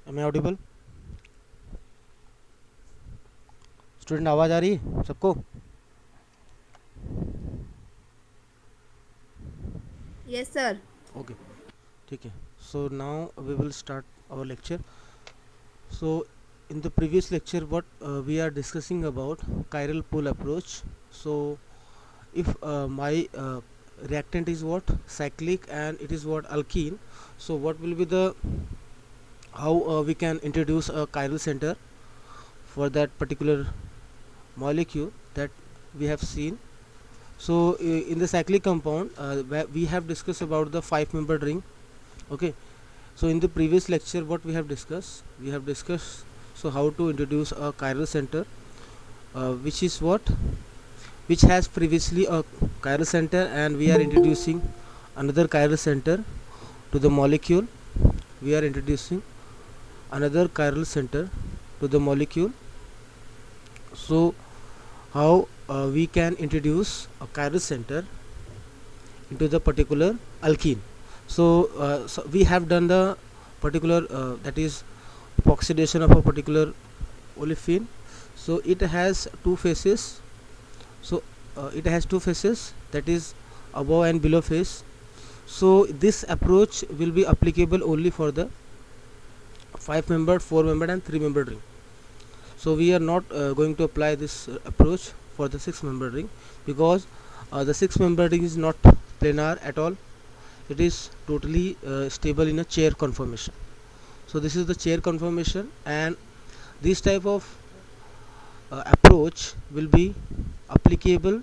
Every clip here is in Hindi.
M I audible? स्टूडेंट आवाज़ आ रही है सबको? Yes, sir. ओके, ठीक है. So now we will start our lecture. So in the previous lecture what we are discussing about chiral pull approach. So if my reactant is what cyclic and it is what alkene, so what will be the how we can introduce a chiral center for that particular molecule that we have seen. So in the cyclic compound we have discussed about the 5-membered ring. Okay, so in the previous lecture what we have discussed so how to introduce a chiral center, which is what which has previously a chiral center, and we are introducing another chiral center to the molecule. We are introducing another chiral center to the molecule. So how we can introduce a chiral center into the particular alkene. So we have done the particular that is oxidation of a particular olefin. So it has two phases. So it has two phases, that is above and below phase. So this approach will be applicable only for the 5-membered, 4-membered and 3-membered ring. So we are not going to apply this approach for the 6-membered ring, because the 6-membered ring is not planar at all. It is totally stable in a chair conformation. So this is the chair conformation, and this type of approach will be applicable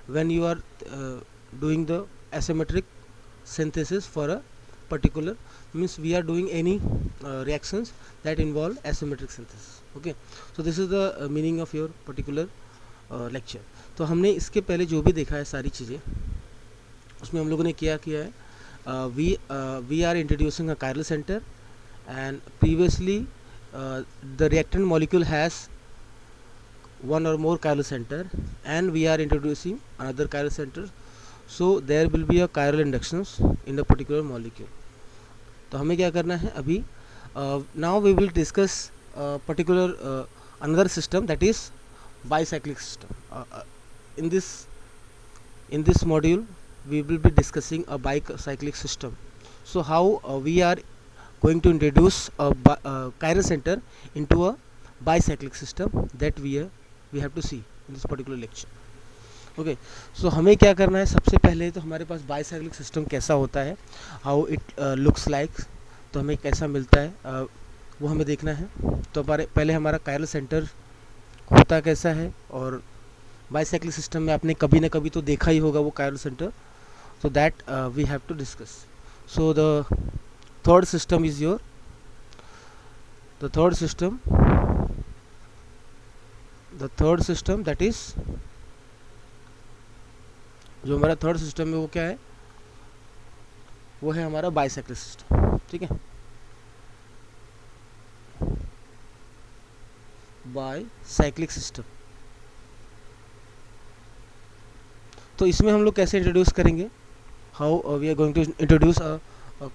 when you are doing the asymmetric synthesis for a particular, means we are doing any reactions that involve asymmetric synthesis. Okay, so this is the meaning of your particular lecture. तो हमने इसके पहले जो भी देखा है सारी चीज़ें, उसमें हम लोगों ने क्या किया है, we are introducing a chiral center, and previously the reactant molecule has one or more chiral center, and we are introducing another chiral center, so there will be a chiral inductions in a particular molecule. तो हमें क्या करना है अभी, now we will discuss particular another system, that is bicyclic system. In this module we will be discussing a bicyclic system. So how we are going to introduce a chiral center into a bicyclic system, that we have to see in this particular lecture. Okay, so हमें क्या करना है, सबसे पहले तो हमारे पास बाईसाइक्लिक सिस्टम कैसा होता है, हाउ इट लुक्स लाइक, तो हमें कैसा मिलता है वो हमें देखना है. तो हमारे पहले हमारा कायरल सेंटर होता कैसा है, और बाईसाइक्लिक सिस्टम में आपने कभी ना कभी तो देखा ही होगा वो chiral centre. so that we have to discuss. So third system is your the third system that is, जो हमारा थर्ड सिस्टम है वो क्या है, वो है हमारा बाईसाइक्लिक सिस्टम. ठीक है, बाईसाइक्लिक सिस्टम. तो इसमें हम लोग कैसे इंट्रोड्यूस करेंगे, how we are going to introduce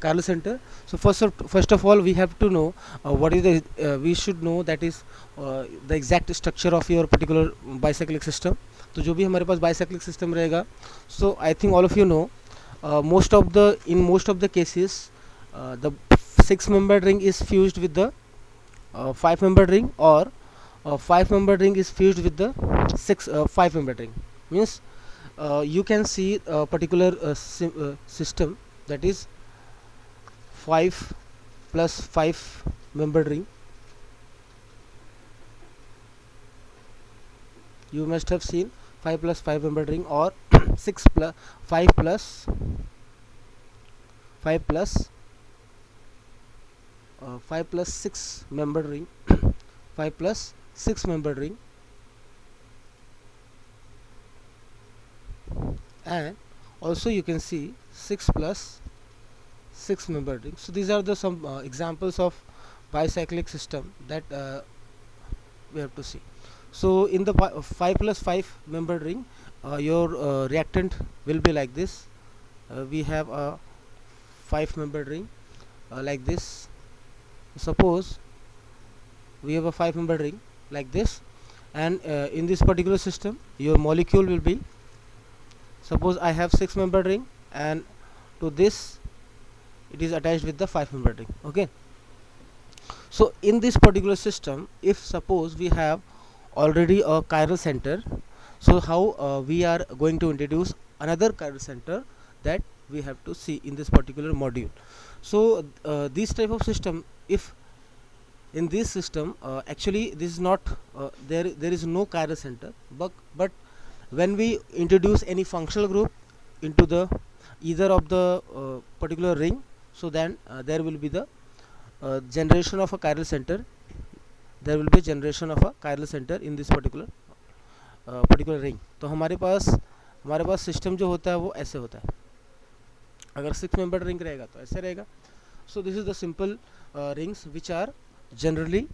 chiral center. So first of all we have to know what is the we should know that is the exact structure of your particular bicyclic system. तो जो भी हमारे पास bicyclic system रहेगा, so I think all of you know in most of the cases the 6-membered ring is fused with the 5-membered ring, or 5-membered ring is fused with the 5-membered ring. Means you can see a particular system, that is 5 plus 5 membered ring. You must have seen 5 plus 5 membered ring, or 6 plus 5 plus 5 plus 5 plus 6 membered ring 5 plus 6 membered ring, and also you can see 6 plus 6 membered ring. So these are the some examples of bicyclic system that we have to see. So in the 5 plus 5 membered ring, your reactant will be like this. We have a 5 membered ring like this, suppose we have a 5-membered ring like this, and in this particular system your molecule will be, suppose I have 6-membered ring, and to this it is attached with the 5-membered ring. Okay, so in this particular system, if suppose we have already a chiral center, so how we are going to introduce another chiral center, that we have to see in this particular module. So this type of system, if in this system actually this is not there is no chiral center, but when we introduce any functional group into the either of the particular ring, so then there will be the generation of a chiral center, there will be generation of a chiral center in this particular ring. तो हमारे पास सिस्टम जो होता है वो ऐसे होता है, अगर 6-membered रिंग रहेगा तो ऐसे रहेगा. So this is the simple rings which are generally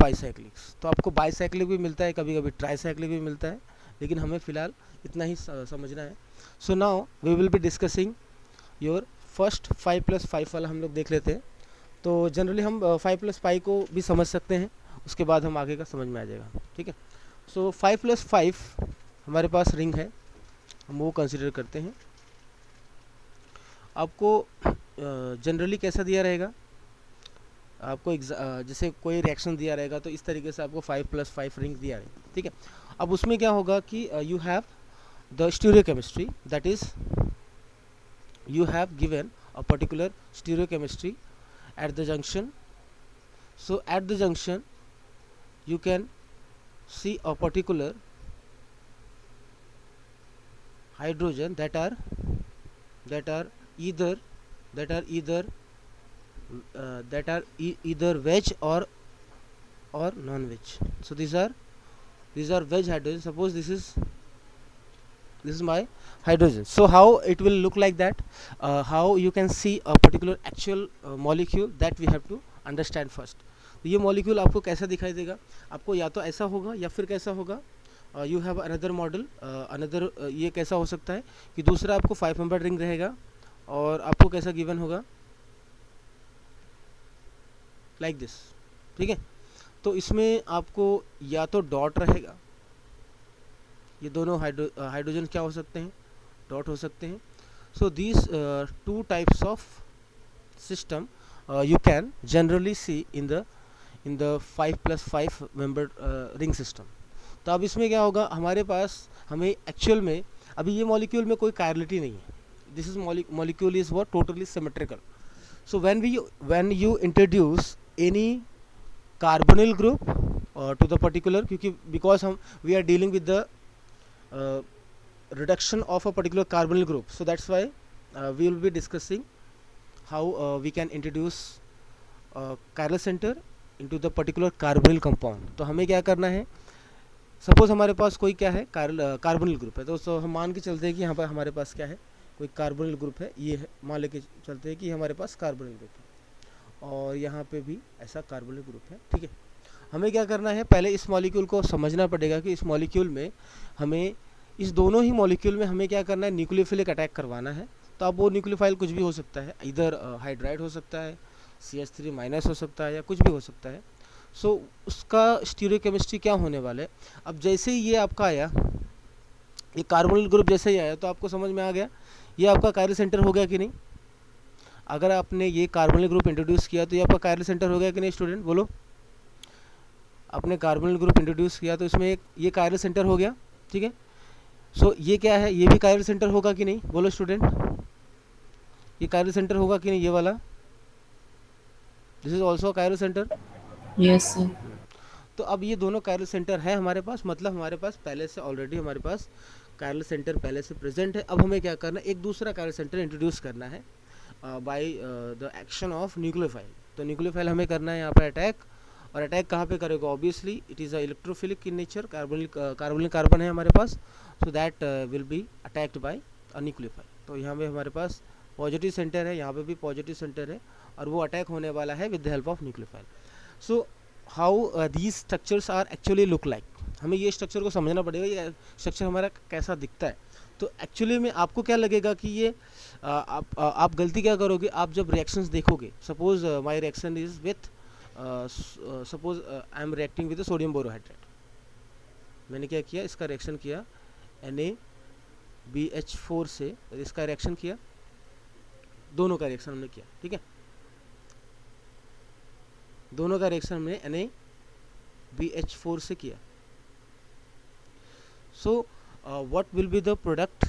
bicyclics. तो आपको बाईसाइक्लिक भी मिलता है, कभी कभी ट्राईसाइक्लिक भी मिलता है, लेकिन हमें फ़िलहाल इतना ही समझना है. So now we will be discussing your first 5+5 वाला हम लोग देख लेते हैं. तो जनरली हम 5+5 को भी समझ सकते हैं, उसके बाद हम आगे का समझ में आ जाएगा. ठीक है, सो 5+5 हमारे पास रिंग है, हम वो कंसिडर करते हैं. आपको जनरली कैसा दिया रहेगा, आपको जैसे कोई रिएक्शन दिया रहेगा तो इस तरीके से आपको 5+5 रिंग दिया रहेगा. ठीक है, अब उसमें क्या होगा कि you have the stereochemistry, that is you have given a particular stereochemistry at the junction. So at the junction you can see a particular hydrogen that are either wedge or non-wedge. So these are wedge hydrogen. Suppose this is my hydrogen. So how it will look like that, how you can see a particular actual molecule, that we have to understand first. तो ये molecule आपको कैसा दिखाई देगा, आपको या तो ऐसा होगा या फिर कैसा होगा, you have another model, ये कैसा हो सकता है कि दूसरा आपको 5-membered ring रहेगा और आपको कैसा गिवन होगा, like this. ठीक है, तो इसमें आपको या तो डॉट रहेगा, ये दोनों हाइड्रोजन क्या हो सकते हैं, डॉट हो सकते हैं. So these 2 types of system you can generally see in the 5+5 membered ring system. तो अब इसमें क्या होगा, हमारे पास हमें एक्चुअल में अभी ये मॉलिक्यूल में कोई कायरलिटी नहीं है, this is molecule is what totally symmetrical. So when you introduce any carbonyl group to the particular, क्योंकि because we are dealing with the reduction of a particular carbonyl group, so that's why we will be discussing how we can introduce chiral center into the particular carbonyl compound. तो हमें क्या करना है, सपोज हमारे पास कोई क्या है कार्बोनिल ग्रुप है, तो हम मान के चलते हैं कि यहाँ पर हमारे पास क्या है, कोई कार्बोनिल ग्रुप है, ये है, मान लेके चलते हैं कि हमारे पास कार्बोनिल ग्रुप है और यहाँ पे भी ऐसा कार्बोनिल ग्रुप है. ठीक है, हमें क्या करना है, पहले इस मॉलिक्यूल को समझना पड़ेगा कि इस मॉलिक्यूल में हमें, इस दोनों ही मॉलिक्यूल में हमें क्या करना है, न्यूक्लियोफिलिक अटैक करवाना है. तो अब वो न्यूक्लियोफाइल कुछ भी हो सकता है, इधर हाइड्राइड हो सकता है, CH3- हो सकता है, या कुछ भी हो सकता है. सो उसका स्टीरियोकेमिस्ट्री क्या होने वाला है. अब जैसे ही ये आपका आया, ये कार्बोनिल ग्रुप जैसे ही आया, तो आपको समझ में आ गया ये आपका कायरल सेंटर हो गया कि नहीं. अगर आपने ये कार्बोनिल ग्रुप इंट्रोड्यूस किया तो ये आपका कायरल सेंटर हो गया कि नहीं, स्टूडेंट बोलो. आपने कार्बोनिल ग्रुप इंट्रोड्यूस किया तो इसमें एक ये कायरल सेंटर हो गया. ठीक है, सो ये क्या है, ये भी कायरल सेंटर होगा कि नहीं, बोलो स्टूडेंट, ये कायरल सेंटर होगा कि नहीं, ये वाला, this is also chiral centre. Yes sir. तो अब ये दोनों कायरल सेंटर है हमारे पास, मतलब हमारे पास पहले से ऑलरेडी हमारे पास कायरल सेंटर पहले से प्रेजेंट है. अब हमें क्या करना है, एक दूसरा कायरल सेंटर इंट्रोड्यूस करना है by the action of nucleophile. तो न्यूक्लियोफाइल हमें करना है यहाँ पर अटैक, और अटैक कहाँ पे करेगा, obviously it is a electrophilic in nature, carbon है हमारे पास, so that will be attacked by a nucleophile. तो यहाँ पे हमारे पास पॉजिटिव सेंटर है, यहाँ पे भी पॉजिटिव सेंटर है, और वो अटैक होने वाला है with the help of nucleophile. So how these structures are actually look like, हमें ये स्ट्रक्चर को समझना पड़ेगा, ये स्ट्रक्चर हमारा कैसा दिखता है. तो एक्चुअली में आपको क्या लगेगा कि ये आप गलती क्या करोगे, आप जब रिएक्शंस देखोगे, suppose my reaction is with suppose I am reacting with sodium borohydride, मैंने क्या किया, इसका रिएक्शन किया NaBH4 से, इसका रिएक्शन किया, दोनों का रिएक्शन हमने किया, ठीक है, दोनों का रिएक्शन हमने NaBH4 से किया। So what will be the product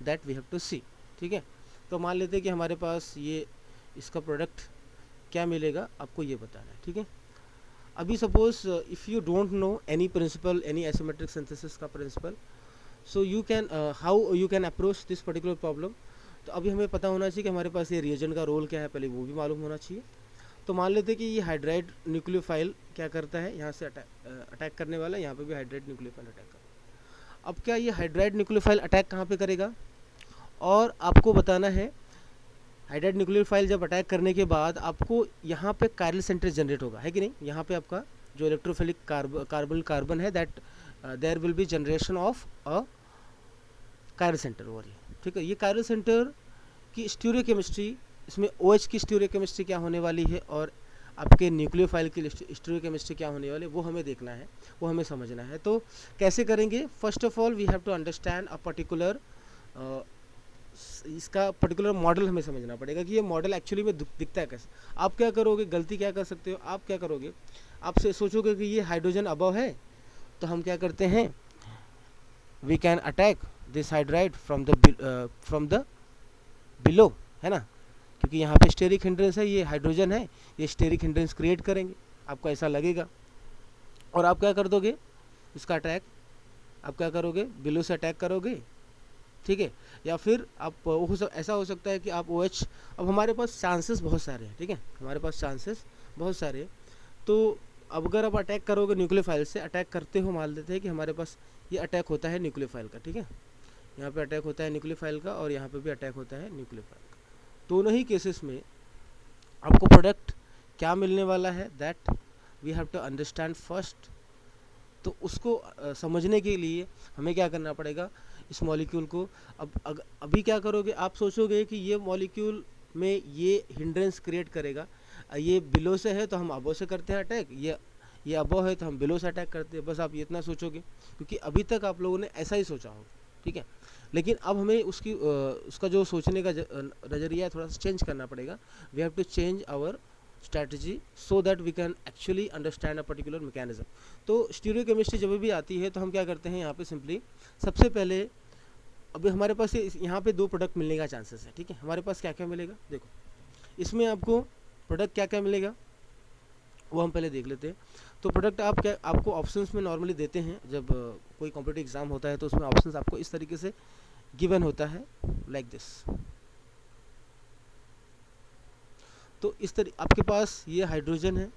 that we have to see, ठीक है। तो मान लेते हैं कि हमारे पास ये इसका प्रोडक्ट क्या मिलेगा, आपको ये बताना है, ठीक है। अभी suppose if you don't know any principle, any asymmetric synthesis का principle, so you can how you can approach this particular problem. तो अभी हमें पता होना चाहिए कि हमारे पास ये रिएजेंट का रोल क्या है, पहले वो भी मालूम होना चाहिए। तो मान लेते हैं कि ये हाइड्राइड न्यूक्लियोफाइल क्या करता है, यहाँ से अटैक करने वाला है, यहाँ पे भी हाइड्राइड न्यूक्लियोफाइल अटैक करता है। अब क्या ये हाइड्राइड न्यूक्लियोफाइल अटैक कहाँ पे करेगा, और आपको बताना है हाइड्राइड न्यूक्लियोफाइल जब अटैक करने के बाद आपको यहाँ पे कायरल सेंटर जनरेट होगा, है कि नहीं। यहाँ पे आपका जो इलेक्ट्रोफिलिक कार्बन है, that there will be generation of a chiral centre over here, ठीक है। ये कायरल सेंटर की स्टीरियोकेमिस्ट्री, इसमें OH की स्टीरियोकेमिस्ट्री क्या होने वाली है और आपके न्यूक्लियोफाइल की स्टीरियोकेमिस्ट्री क्या होने वाली है, वो हमें देखना है, वो हमें समझना है। तो कैसे करेंगे, first of all we have to understand a particular, इसका पर्टिकुलर मॉडल हमें समझना पड़ेगा कि ये मॉडल एक्चुअली में दिखता है कैसे। आप क्या करोगे, गलती क्या कर सकते हो, आप क्या करोगे, आपसे सोचोगे कि ये हाइड्रोजन अबव है, तो हम क्या करते हैं, we can attack this hydride from the below, है ना, क्योंकि यहाँ पे स्टेरिक हिंड्रेंस है, ये हाइड्रोजन है, ये स्टेरिक हिंड्रेंस क्रिएट करेंगे, आपको ऐसा लगेगा। और आप क्या कर दोगे, इसका अटैक आप क्या करोगे, बिलो से अटैक करोगे, ठीक है। या फिर आप ऐसा हो सकता है कि आप OH, अब हमारे पास चांसेस बहुत सारे हैं, ठीक है, हमारे पास चांसेस बहुत सारे हैं। तो अब अगर आप अटैक करोगे न्यूक्लियोफाइल से, अटैक करते हो, मान लेते हैं कि हमारे पास ये अटैक होता है न्यूक्लियोफाइल का, ठीक है, यहाँ पे अटैक होता है न्यूक्लियोफाइल का और यहाँ पे भी अटैक होता है न्यूक्लियोफाइल का। दोनों ही केसेस में आपको प्रोडक्ट क्या मिलने वाला है, that we have to understand first. तो उसको समझने के लिए हमें क्या करना पड़ेगा, इस मॉलिक्यूल को, अब अभी क्या करोगे, आप सोचोगे कि ये मॉलिक्यूल में ये हिंड्रेंस क्रिएट करेगा, ये बिलो से है तो हम अबो से करते हैं अटैक, ये अबो है तो हम बिलो से अटैक करते हैं, बस आप ये इतना सोचोगे, क्योंकि अभी तक आप लोगों ने ऐसा ही सोचा हो, ठीक है। लेकिन अब हमें उसका जो सोचने का नज़रिया है थोड़ा सा चेंज करना पड़ेगा। We have to change our strategy so that we can actually understand a particular mechanism. तो स्टीरियोकेमिस्ट्री जब भी आती है तो हम क्या करते हैं, यहाँ पे सिंपली सबसे पहले, अभी हमारे पास यहाँ पे 2 प्रोडक्ट मिलने का चांसेस है, ठीक है। हमारे पास क्या क्या मिलेगा, देखो इसमें आपको प्रोडक्ट क्या क्या मिलेगा वो हम पहले देख लेते हैं। तो प्रोडक्ट आपको ऑप्शंस में नॉर्मली देते हैं, जब कोई कॉम्पिटिटिव एग्जाम होता है तो उसमें ऑप्शंस आपको इस तरीके से गिवन होता है, लाइक दिस। तो इस तरह आपके पास ये हाइड्रोजन है,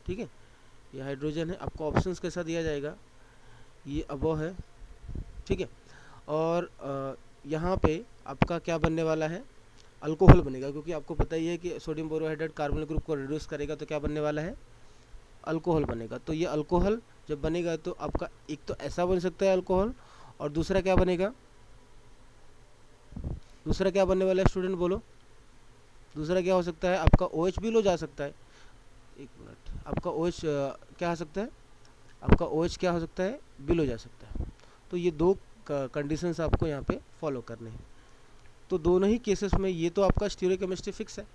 ठीक है, ये हाइड्रोजन है, आपको ऑप्शंस कैसा दिया जाएगा, ये अबो है, ठीक है। और यहाँ पे आपका क्या बनने वाला है, अल्कोहल बनेगा, क्योंकि आपको पता ही है कि सोडियम बोरोहाइड्रेट कार्बोनिल ग्रुप को रिड्यूस करेगा तो क्या बनने वाला है, अल्कोहल बनेगा। तो ये अल्कोहल जब बनेगा तो आपका एक तो ऐसा बन सकता है अल्कोहल, और दूसरा क्या बनेगा, दूसरा क्या बनने वाला है, स्टूडेंट बोलो, दूसरा क्या हो सकता है, आपका OH भी लो जा सकता है, एक मिनट, आपका OH क्या हो सकता है, आपका OH क्या हो सकता है, बिलो जा सकता है। तो ये 2 कंडीशंस आपको यहाँ पे फॉलो करने हैं। तो दोनों ही केसेस में ये तो आपका स्टीरियोकेमिस्ट्री फिक्स है,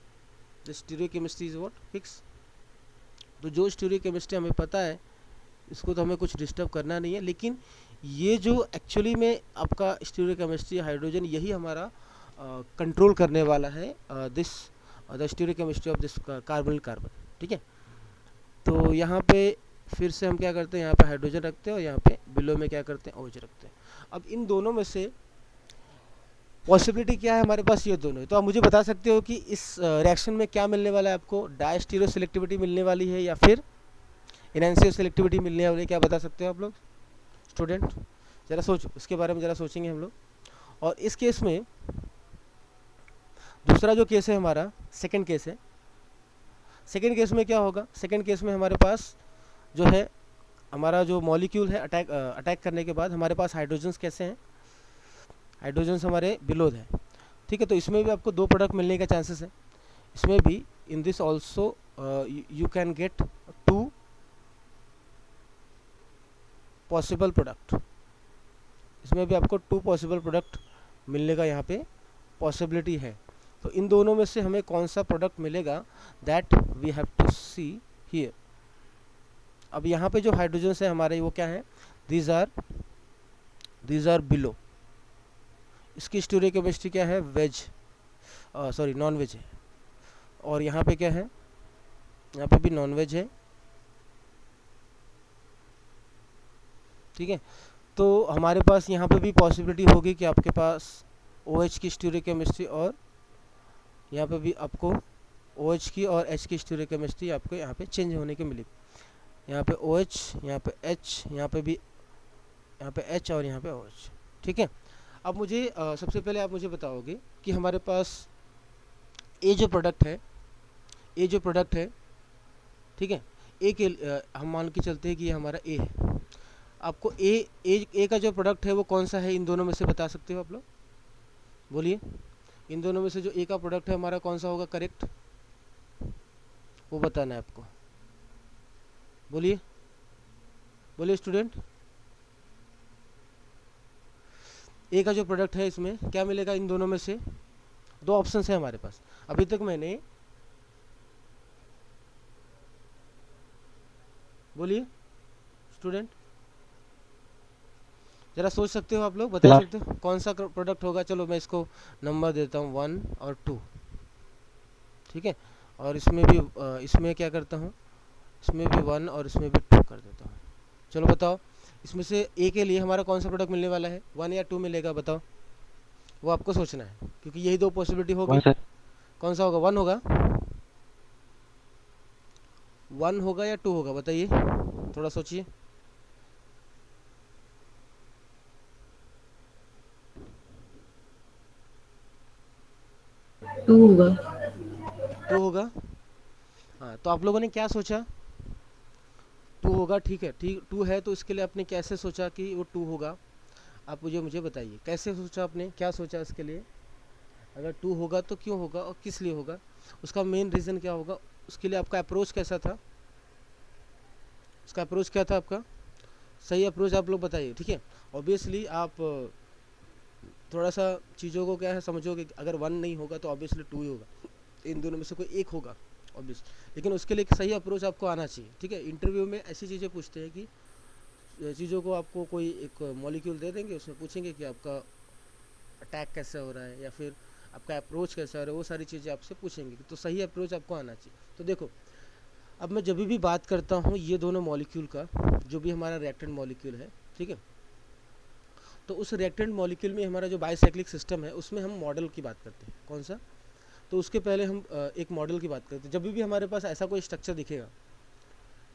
the stereochemistry is what fix. तो जो स्टीरियोकेमिस्ट्री हमें पता है इसको तो हमें कुछ डिस्टर्ब करना नहीं है, लेकिन ये जो एक्चुअली में आपका स्टीरियोकेमिस्ट्री हाइड्रोजन, यही हमारा कंट्रोल करने वाला है this the stereochemistry of this carbonyl carbon, ठीक है। तो यहाँ पे फिर से हम क्या करते हैं, यहाँ पे हाइड्रोजन रखते हैं और यहाँ पे बिलो में क्या करते हैं, OH रखते हैं। अब इन दोनों में से पॉसिबिलिटी क्या है हमारे पास, ये दोनों है। तो आप मुझे बता सकते हो कि इस रिएक्शन में क्या मिलने वाला है आपको, डायस्टीरियो सिलेक्टिविटी मिलने वाली है या फिर इनैंसियो सिलेक्टिविटी मिलने वाली है, क्या बता सकते हो आप लोग स्टूडेंट, ज़रा सोचो इसके बारे में, ज़रा सोचेंगे हम लोग। और इस केस में दूसरा जो केस है हमारा, सेकंड केस है, सेकंड केस में क्या होगा, सेकंड केस में हमारे पास जो है हमारा जो मॉलिक्यूल है अटैक करने के बाद हमारे पास हाइड्रोजन्स कैसे हैं, हाइड्रोजन्स हमारे बिलो है, ठीक है। तो इसमें भी आपको 2 प्रोडक्ट मिलने का चांसेस है। इसमें भी in this also you can get 2 possible product, इसमें भी आपको 2 पॉसिबल प्रोडक्ट मिलने का यहाँ पे पॉसिबिलिटी है। तो इन दोनों में से हमें कौन सा प्रोडक्ट मिलेगा, that we have to see here. अब यहाँ पे जो हाइड्रोजन्स है हमारे वो क्या है, दीज आर बिलो। इसकी स्टोरियोकेमिस्ट्री क्या है, वेज सॉरी नॉन वेज है। और यहाँ पे क्या है, यहाँ पे भी नॉन वेज है, ठीक है। तो हमारे पास यहाँ पे भी पॉसिबिलिटी होगी कि आपके पास OH की स्टोरियोकेमिस्ट्री और यहाँ पे भी आपको OH की और H की स्टोरियोकेमिस्ट्री आपको यहाँ पे चेंज होने की मिलेगी। यहाँ पे OH, यहाँ पे H, यहाँ पे भी, यहाँ पे H और यहाँ पे OH, ठीक है। अब मुझे सबसे पहले आप मुझे बताओगे कि हमारे पास ये जो प्रोडक्ट है, ठीक है, ए के हम मान के चलते हैं कि ये हमारा ए है। आपको ए का जो प्रोडक्ट है वो कौन सा है, इन दोनों में से बता सकते हो आप लोग, बोलिए। इन दोनों में से जो ए का प्रोडक्ट है हमारा कौन सा होगा करेक्ट, वो बताना है आपको। बोलिए बोलिए स्टूडेंट। ए का जो प्रोडक्ट है इसमें क्या मिलेगा, इन दोनों में से 2 ऑप्शन है हमारे पास। अभी तक मैंने, बोलिए स्टूडेंट, जरा सोच सकते हो आप लोग, बता सकते हो कौन सा प्रोडक्ट होगा। चलो मैं इसको नंबर देता हूँ 1 और 2, ठीक है। और इसमें भी इसमें क्या करता हूँ, इसमें भी 1 और इसमें भी 2 कर देता हूँ। चलो बताओ, इसमें से ए के लिए हमारा कौन सा प्रोडक्ट मिलने वाला है, 1 या 2 मिलेगा, बताओ। वो आपको सोचना है क्योंकि यही 2 पॉसिबिलिटी होगी। कौन सा होगा, 1 होगा, 1 होगा या 2 होगा, बताइए, थोड़ा सोचिए। 2 होगा। 2 होगा, हाँ। तो आप लोगों ने क्या सोचा, 2 होगा, ठीक है, ठीक 2 है। तो इसके लिए आपने कैसे सोचा कि वो 2 होगा, आप मुझे बताइए कैसे सोचा आपने, क्या सोचा इसके लिए। अगर 2 होगा तो क्यों होगा और किस लिए होगा, उसका मेन रीज़न क्या होगा, उसके लिए आपका अप्रोच कैसा था, उसका अप्रोच क्या था आपका, सही अप्रोच आप लोग बताइए, ठीक है। ऑब्वियसली आप थोड़ा सा चीज़ों को क्या है समझोगे, अगर 1 नहीं होगा तो ऑब्वियसली 2 ही होगा, इन दोनों में से कोई एक होगा ऑब्वियस। लेकिन उसके लिए एक सही अप्रोच आपको आना चाहिए, ठीक है। इंटरव्यू में ऐसी चीज़ें पूछते हैं कि चीज़ों को आपको कोई एक मॉलिक्यूल दे देंगे, उसमें पूछेंगे कि आपका अटैक कैसा हो रहा है या फिर आपका अप्रोच कैसा हो रहा है, वो सारी चीज़ें आपसे पूछेंगे। तो सही अप्रोच आपको आना चाहिए। तो देखो, अब मैं जब भी बात करता हूँ ये दोनों मॉलिक्यूल का, जो भी हमारा रिएक्टेंट मॉलिक्यूल है, ठीक है, तो उस रिएक्टेंट मॉलिक्यूल में हमारा जो बाइसाइक्लिक सिस्टम है उसमें हम मॉडल की बात करते हैं, कौन सा, तो उसके पहले हम एक मॉडल की बात करते हैं। जब भी हमारे पास ऐसा कोई स्ट्रक्चर दिखेगा,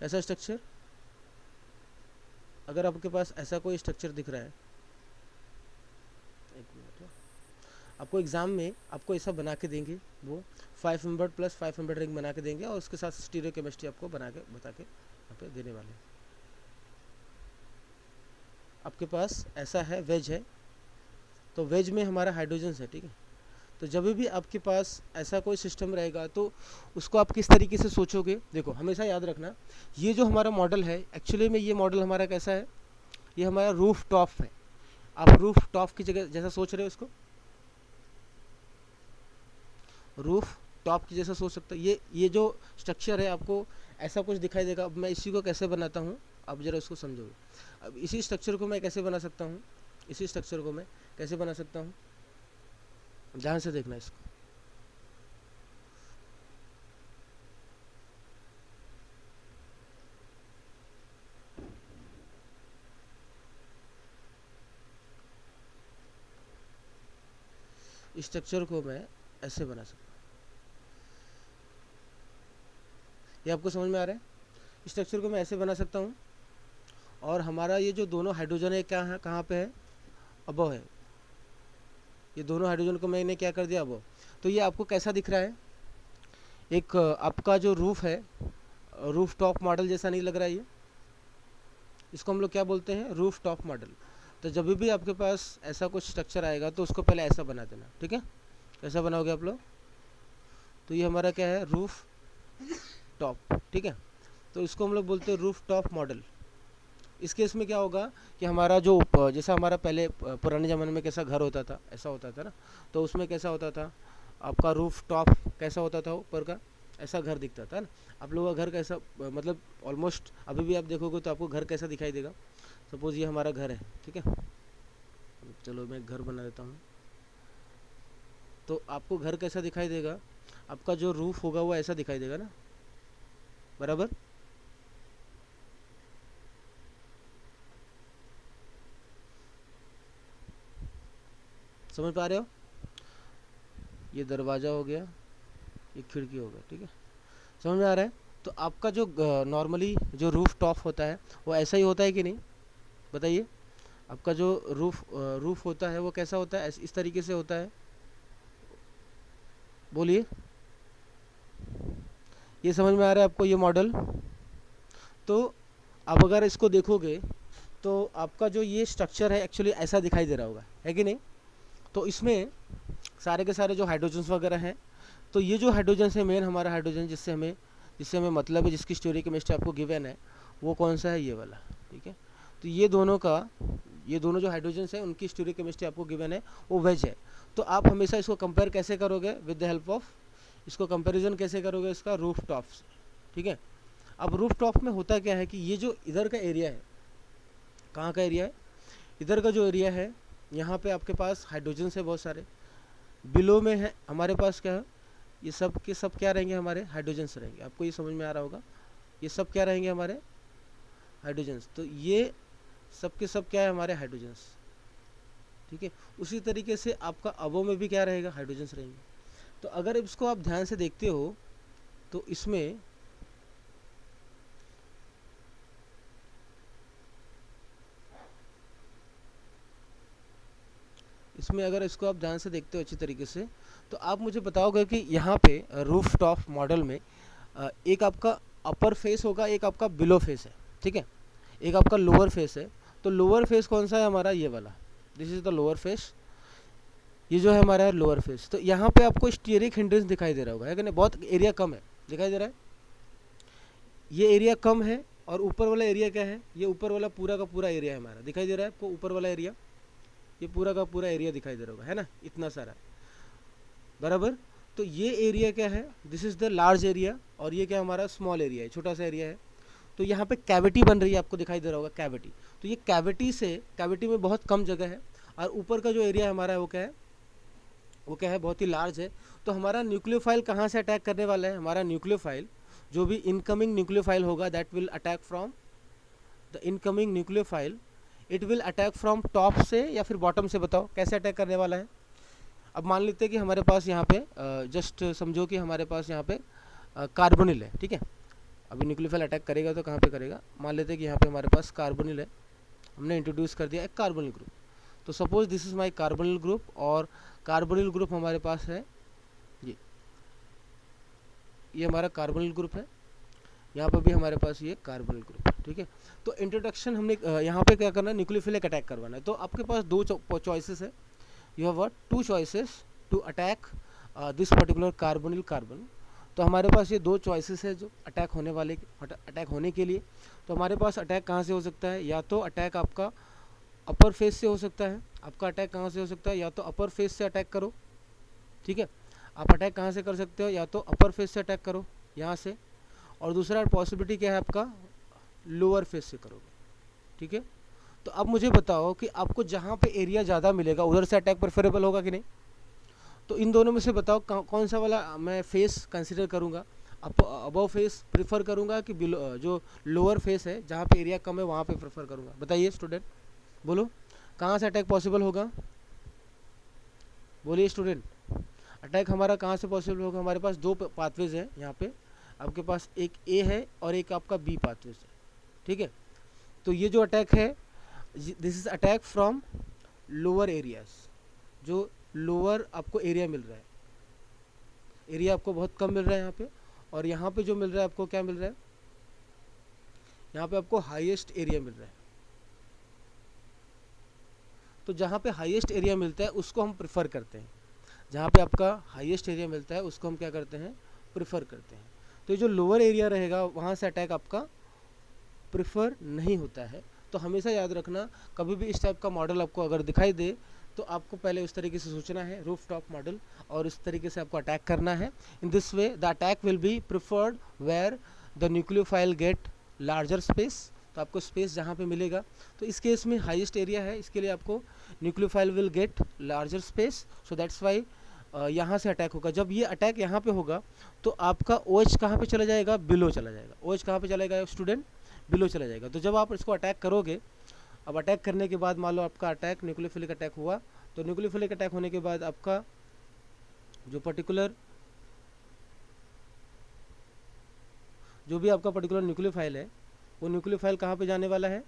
ऐसा स्ट्रक्चर, अगर आपके पास ऐसा कोई स्ट्रक्चर दिख रहा है, एक मिनट, आपको एग्ज़ाम में आपको ऐसा बना के देंगे, वो 5 मेंबर प्लस 5 मेंबर रिंग बना के देंगे और उसके साथ स्टीरियोकेमिस्ट्री आपको बना के बता के यहाँ पे देने वाले हैं। आपके पास ऐसा है, वेज है, तो वेज में हमारा हाइड्रोजन है, ठीक है। तो जब भी आपके पास ऐसा कोई सिस्टम रहेगा तो उसको आप किस तरीके से सोचोगे, देखो हमेशा याद रखना, ये जो हमारा मॉडल है एक्चुअली में, ये मॉडल हमारा कैसा है, ये हमारा रूफ टॉप है। आप रूफ टॉप की जगह जैसा सोच रहे हो, इसको रूफ टॉप की जैसा सोच सकते हो। ये जो स्ट्रक्चर है आपको ऐसा कुछ दिखाई देगा। अब मैं इसी को कैसे बनाता हूँ, आप ज़रा इसको समझोगे। अब इसी स्ट्रक्चर को मैं कैसे बना सकता हूँ, इसी स्ट्रक्चर को मैं कैसे बना सकता हूँ, ध्यान से देखना इसको। इस स्ट्रक्चर को मैं ऐसे बना सकता हूँ, ये आपको समझ में आ रहा है। इस स्ट्रक्चर को मैं ऐसे बना सकता हूँ और हमारा ये जो दोनों हाइड्रोजन है क्या है, कहाँ पे है, अबव है। ये दोनों हाइड्रोजन को मैंने क्या कर दिया, अबव। तो ये आपको कैसा दिख रहा है, एक आपका जो रूफ है, रूफ टॉप मॉडल जैसा नहीं लग रहा है ये, इसको हम लोग क्या बोलते हैं, रूफ टॉप मॉडल। तो जब भी आपके पास ऐसा कुछ स्ट्रक्चर आएगा तो उसको पहले ऐसा बना देना, ठीक है। कैसा बनाओगे आप लोग? तो ये हमारा क्या है, रूफ टॉप, ठीक है। तो इसको हम लोग बोलते हैं रूफ टॉप मॉडल। इस केस में क्या होगा कि हमारा जो जैसा हमारा पहले पुराने ज़माने में कैसा घर होता था, ऐसा होता था ना, तो उसमें कैसा होता था आपका रूफ टॉप, कैसा होता था ऊपर का, ऐसा घर दिखता था ना। आप लोगों का घर कैसा, मतलब ऑलमोस्ट अभी भी आप देखोगे तो आपको घर कैसा दिखाई देगा। सपोज़ ये हमारा घर है, ठीक है। चलो मैं घर बना देता हूँ। तो आपको घर कैसा दिखाई देगा, आपका जो रूफ होगा वो ऐसा दिखाई देगा ना, बराबर। समझ पा रहे हो? ये दरवाज़ा हो गया, ये खिड़की हो गया, ठीक है। समझ में आ रहा है? तो आपका जो नॉर्मली जो रूफ टॉप होता है वो ऐसा ही होता है कि नहीं, बताइए। आपका जो रूफ होता है वो कैसा होता है, इस तरीके से होता है, बोलिए। ये समझ में आ रहा है आपको ये मॉडल? तो अब अगर इसको देखोगे तो आपका जो ये स्ट्रक्चर है एक्चुअली ऐसा दिखाई दे रहा होगा, है कि नहीं। तो इसमें सारे के सारे जो हाइड्रोजन्स वगैरह हैं, तो ये जो हाइड्रोजन्स है, मेन हमारा हाइड्रोजन जिससे हमें मतलब है, जिसकी स्टोरी केमिस्ट्री आपको गिवन है, वो कौन सा है, ये वाला, ठीक है। तो ये दोनों जो हाइड्रोजन्स हैं उनकी स्टोरी केमिस्ट्री आपको गिवन है, वो वेज है। तो आप हमेशा इसको कंपेयर कैसे करोगे, विद द हेल्प ऑफ, इसको कंपेरिजन कैसे करोगे इसका, रूफ टॉप से, ठीक है। अब रूफ टॉप में होता क्या है कि ये जो इधर का एरिया है, कहाँ का एरिया है, इधर का जो एरिया है, यहाँ पे आपके पास हाइड्रोजन्स है बहुत सारे, बिलो में है हमारे पास क्या है, ये सब के सब क्या रहेंगे, हमारे हाइड्रोजन्स रहेंगे। आपको ये समझ में आ रहा होगा, ये सब क्या रहेंगे, हमारे हाइड्रोजन्स। तो ये सब के सब क्या है, हमारे हाइड्रोजन्स, ठीक है। उसी तरीके से आपका अबो में भी क्या रहेगा, हाइड्रोजन्स रहेंगे। तो अगर इसको आप ध्यान से देखते हो तो इसमें अगर इसको आप ध्यान से देखते हो अच्छी तरीके से, तो आप मुझे बताओगे कि यहाँ पे रूफ टॉप मॉडल में एक आपका अपर फेस होगा, एक आपका बिलो फेस है, ठीक है, एक आपका लोअर फेस है। तो लोअर फेस कौन सा है, हमारा ये वाला, this is the lower face, ये जो है हमारा है लोअर फेस। तो यहाँ पे आपको स्टीयरिक हिंड्रेंस दिखाई दे रहा होगा, है कि नहीं, बहुत एरिया कम है, दिखाई दे रहा है, ये एरिया कम है। और ऊपर वाला एरिया क्या है, ये ऊपर वाला पूरा का पूरा एरिया है हमारा, दिखाई दे रहा है आपको ऊपर वाला एरिया, ये पूरा का पूरा एरिया दिखाई दे रहा होगा, है ना, इतना सारा, बराबर। तो ये एरिया क्या है, this is the large area, और ये क्या हमारा स्मॉल एरिया है, छोटा सा एरिया है। तो यहाँ पे कैविटी बन रही है, आपको दिखाई दे रहा होगा कैविटी। तो ये कैविटी में बहुत कम जगह है, और ऊपर का जो एरिया हमारा है वो क्या है, बहुत ही लार्ज है। तो हमारा न्यूक्लियोफाइल कहाँ से अटैक करने वाला है, हमारा न्यूक्लियोफाइल जो भी इनकमिंग न्यूक्लियोफाइल होगा, that will attack from the incoming nucleophile, it will attack from top से या फिर बॉटम से, बताओ कैसे अटैक करने वाला है। अब मान लेते हैं कि हमारे पास यहाँ पे जस्ट समझो कि हमारे पास यहाँ पे कार्बोनिल है, ठीक है। अभी न्यूक्लियोफाइल अटैक करेगा तो कहाँ पे करेगा, मान लेते हैं कि यहाँ पे हमारे पास कार्बोनिल है, हमने इंट्रोड्यूस कर दिया एक कार्बोनिल ग्रुप। तो suppose this is my carbonyl group, और कार्बोनिल ग्रुप हमारे पास है ये हमारा कार्बोनिल ग्रुप है, यहाँ पर भी हमारे पास ये कार्बोनिल ग्रुप है, ठीक है। तो इंट्रोडक्शन हमने यहाँ पे क्या करना है, न्यूक्लियोफिलिक अटैक करवाना है। तो आपके पास दो चॉइसेस है, you have two choices to attack this particular carbonyl carbon. तो हमारे पास ये दो चॉइसेस है जो अटैक होने के लिए। तो हमारे पास अटैक कहाँ से हो सकता है, या तो अटैक आपका अपर फेस से हो सकता है, आपका अटैक कहाँ से हो सकता है, या तो अपर फेस से अटैक करो, ठीक है। आप अटैक कहाँ से कर सकते हो, या तो अपर फेस से अटैक करो यहाँ से, और दूसरा पॉसिबिलिटी क्या है आपका, लोअर फेस से करोगे, ठीक है। तो अब मुझे बताओ कि आपको जहाँ पे एरिया ज़्यादा मिलेगा उधर से अटैक प्रेफरेबल होगा कि नहीं। तो इन दोनों में से बताओ कौन सा वाला मैं फेस कंसिडर करूँगा, अबव फेस प्रेफर करूँगा कि बिलो, जो लोअर फेस है जहाँ पे एरिया कम है वहाँ पे प्रेफर करूँगा, बताइए स्टूडेंट, बोलो कहाँ से अटैक पॉसिबल होगा, बोलिए स्टूडेंट। अटैक हमारा कहाँ से पॉसिबल होगा, हमारे पास दो पाथवेज हैं यहाँ पे, आपके पास एक ए है और एक आपका बी पाथवेज है, ठीक है। तो ये जो अटैक है, this is attack from lower areas, जो लोअर आपको एरिया मिल रहा है, एरिया आपको बहुत कम मिल रहा है यहाँ पे, और यहाँ पे जो मिल रहा है आपको क्या मिल रहा है, यहाँ पे आपको हाईएस्ट एरिया मिल रहा है, तो जहाँ पे हाईएस्ट एरिया मिलता है उसको हम प्रेफर करते हैं, जहाँ पे आपका हाईएस्ट एरिया मिलता है उसको हम क्या करते हैं, प्रेफर करते हैं। तो ये जो लोअर एरिया रहेगा वहाँ से अटैक आपका प्रेफर नहीं होता है। तो हमेशा याद रखना, कभी भी इस टाइप का मॉडल आपको अगर दिखाई दे तो आपको पहले उस तरीके से सोचना है, रूफ टॉप मॉडल, और इस तरीके से आपको अटैक करना है। In this way the attack will be preferred where the nucleophile get larger space, तो आपको स्पेस जहाँ पे मिलेगा, तो इस केस में हाईएस्ट एरिया है, इसके लिए आपको nucleophile will get larger space, so that's Y यहाँ से अटैक होगा। जब ये अटैक यहाँ पे होगा तो आपका OH कहाँ पे चला जाएगा, बिलो चला जाएगा। OH कहाँ पे चला जाएगा स्टूडेंट, बिलो चला जाएगा। तो जब आप इसको अटैक करोगे, अब अटैक करने के बाद मान लो आपका अटैक न्यूक्लियोफिलिक अटैक हुआ, तो न्यूक्लियोफिलिक अटैक होने के बाद आपका जो भी आपका पर्टिकुलर न्यूक्लियोफाइल है, वो न्यूक्लियोफाइल कहाँ पे जाने वाला है,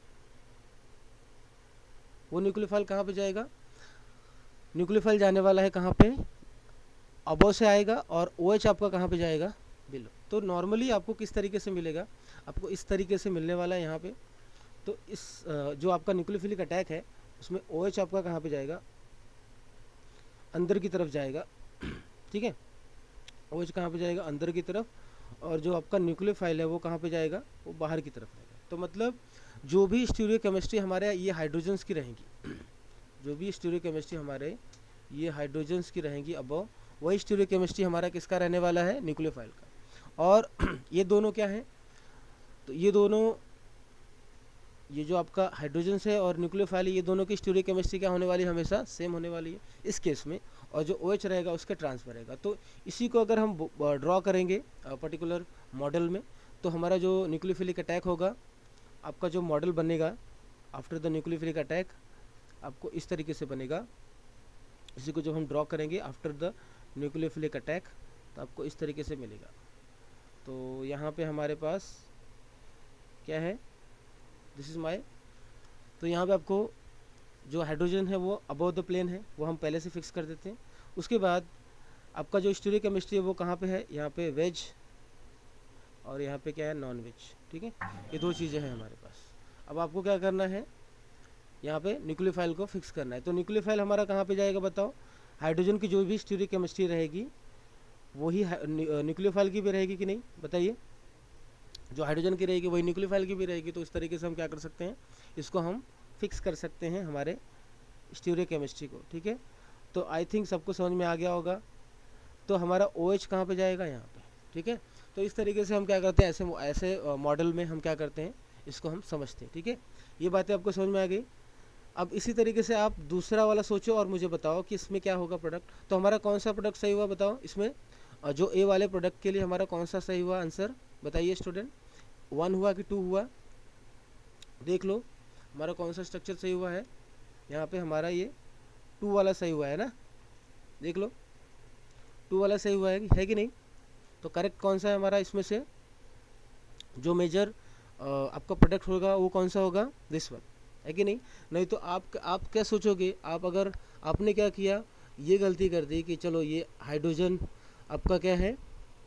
वो न्यूक्लियोफाइल कहाँ पे जाएगा, न्यूक्लियोफाइल जाने वाला है कहाँ पे, अबव से आएगा, और OH आपका कहाँ पे जाएगा, बिलो। तो नॉर्मली आपको किस तरीके से मिलेगा, आपको इस तरीके से मिलने वाला है यहाँ पे। तो इस जो आपका न्यूक्लियोफिलिक अटैक है उसमें OH आपका कहाँ पे जाएगा, अंदर की तरफ जाएगा, ठीक है। OH कहाँ पे जाएगा, अंदर की तरफ, और जो आपका न्यूक्लियोफाइल है वो कहाँ पे जाएगा, वो बाहर की तरफ रहेगा। तो मतलब जो भी स्टीरियोकेमिस्ट्री हमारे ये हाइड्रोजन्स की रहेंगी, जो भी स्टीरियोकेमिस्ट्री हमारे ये हाइड्रोजन्स की रहेंगी अबव, वही स्टीरियोकेमिस्ट्री हमारा किसका रहने वाला है, न्यूक्लियोफाइल का। और ये दोनों क्या है, तो ये दोनों, ये जो आपका हाइड्रोजन्स है और न्यूक्लियोफाइल, ये दोनों की स्टीरियोकेमिस्ट्री क्या होने वाली है, हमेशा सेम होने वाली है इस केस में। और जो OH रहेगा उसके ट्रांसफर रहेगा। तो इसी को अगर हम ड्रॉ करेंगे पर्टिकुलर मॉडल में, तो हमारा जो न्यूक्लियोफिलिक अटैक होगा, आपका जो मॉडल बनेगा आफ्टर द न्यूक्लियोफिलिक अटैक, आपको इस तरीके से बनेगा। इसी को जब हम ड्रॉ करेंगे आफ्टर द न्यूक्लियोफिलिक अटैक, तो आपको इस तरीके से मिलेगा। तो यहाँ पे हमारे पास क्या है, दिस इज़ माई, तो यहाँ पे आपको जो हाइड्रोजन है वो अबव द प्लेन है, वो हम पहले से फिक्स कर देते हैं। उसके बाद आपका जो स्टीरियोकेमिस्ट्री है वो कहाँ पे है, यहाँ पे वेज, और यहाँ पे क्या है, नॉन वेज, ठीक है। ये दो चीज़ें हैं हमारे पास। अब आपको क्या करना है, यहाँ पे न्यूक्लियोफाइल को फिक्स करना है। तो न्यूक्लियोफाइल हमारा कहाँ पे जाएगा बताओ, हाइड्रोजन की जो भी स्टीरियोकेमिस्ट्री रहेगी वही न्यूक्लियोफाइल की भी रहेगी कि नहीं, बताइए। जो हाइड्रोजन की रहेगी वही न्यूक्लियोफाइल की भी रहेगी। तो इस तरीके से हम क्या कर सकते हैं, इसको हम फिक्स कर सकते हैं हमारे स्टीरियोकेमिस्ट्री को, ठीक है। तो आई थिंक सबको समझ में आ गया होगा। तो हमारा OH कहाँ पे जाएगा, यहाँ पे, ठीक है। तो इस तरीके से हम क्या करते हैं, ऐसे मॉडल में हम क्या करते हैं, इसको हम समझते हैं, ठीक है। ये बातें आपको समझ में आ गई। अब इसी तरीके से आप दूसरा वाला सोचो और मुझे बताओ कि इसमें क्या होगा प्रोडक्ट। तो हमारा कौन सा प्रोडक्ट सही हुआ बताओ इसमें, जो A वाले प्रोडक्ट के लिए हमारा कौन सा सही हुआ आंसर, बताइए स्टूडेंट। 1 हुआ कि 2 हुआ, देख लो हमारा कौन सा स्ट्रक्चर सही हुआ है। यहाँ पे हमारा ये 2 वाला सही हुआ है ना, देख लो 2 वाला सही हुआ है कि नहीं। तो करेक्ट कौन सा है हमारा इसमें से, जो मेजर आपका प्रोडक्ट होगा वो कौन सा होगा, दिस वन, है कि नहीं। नहीं तो आप क्या सोचोगे, अगर आपने क्या किया, ये गलती कर दी कि चलो ये हाइड्रोजन आपका क्या है,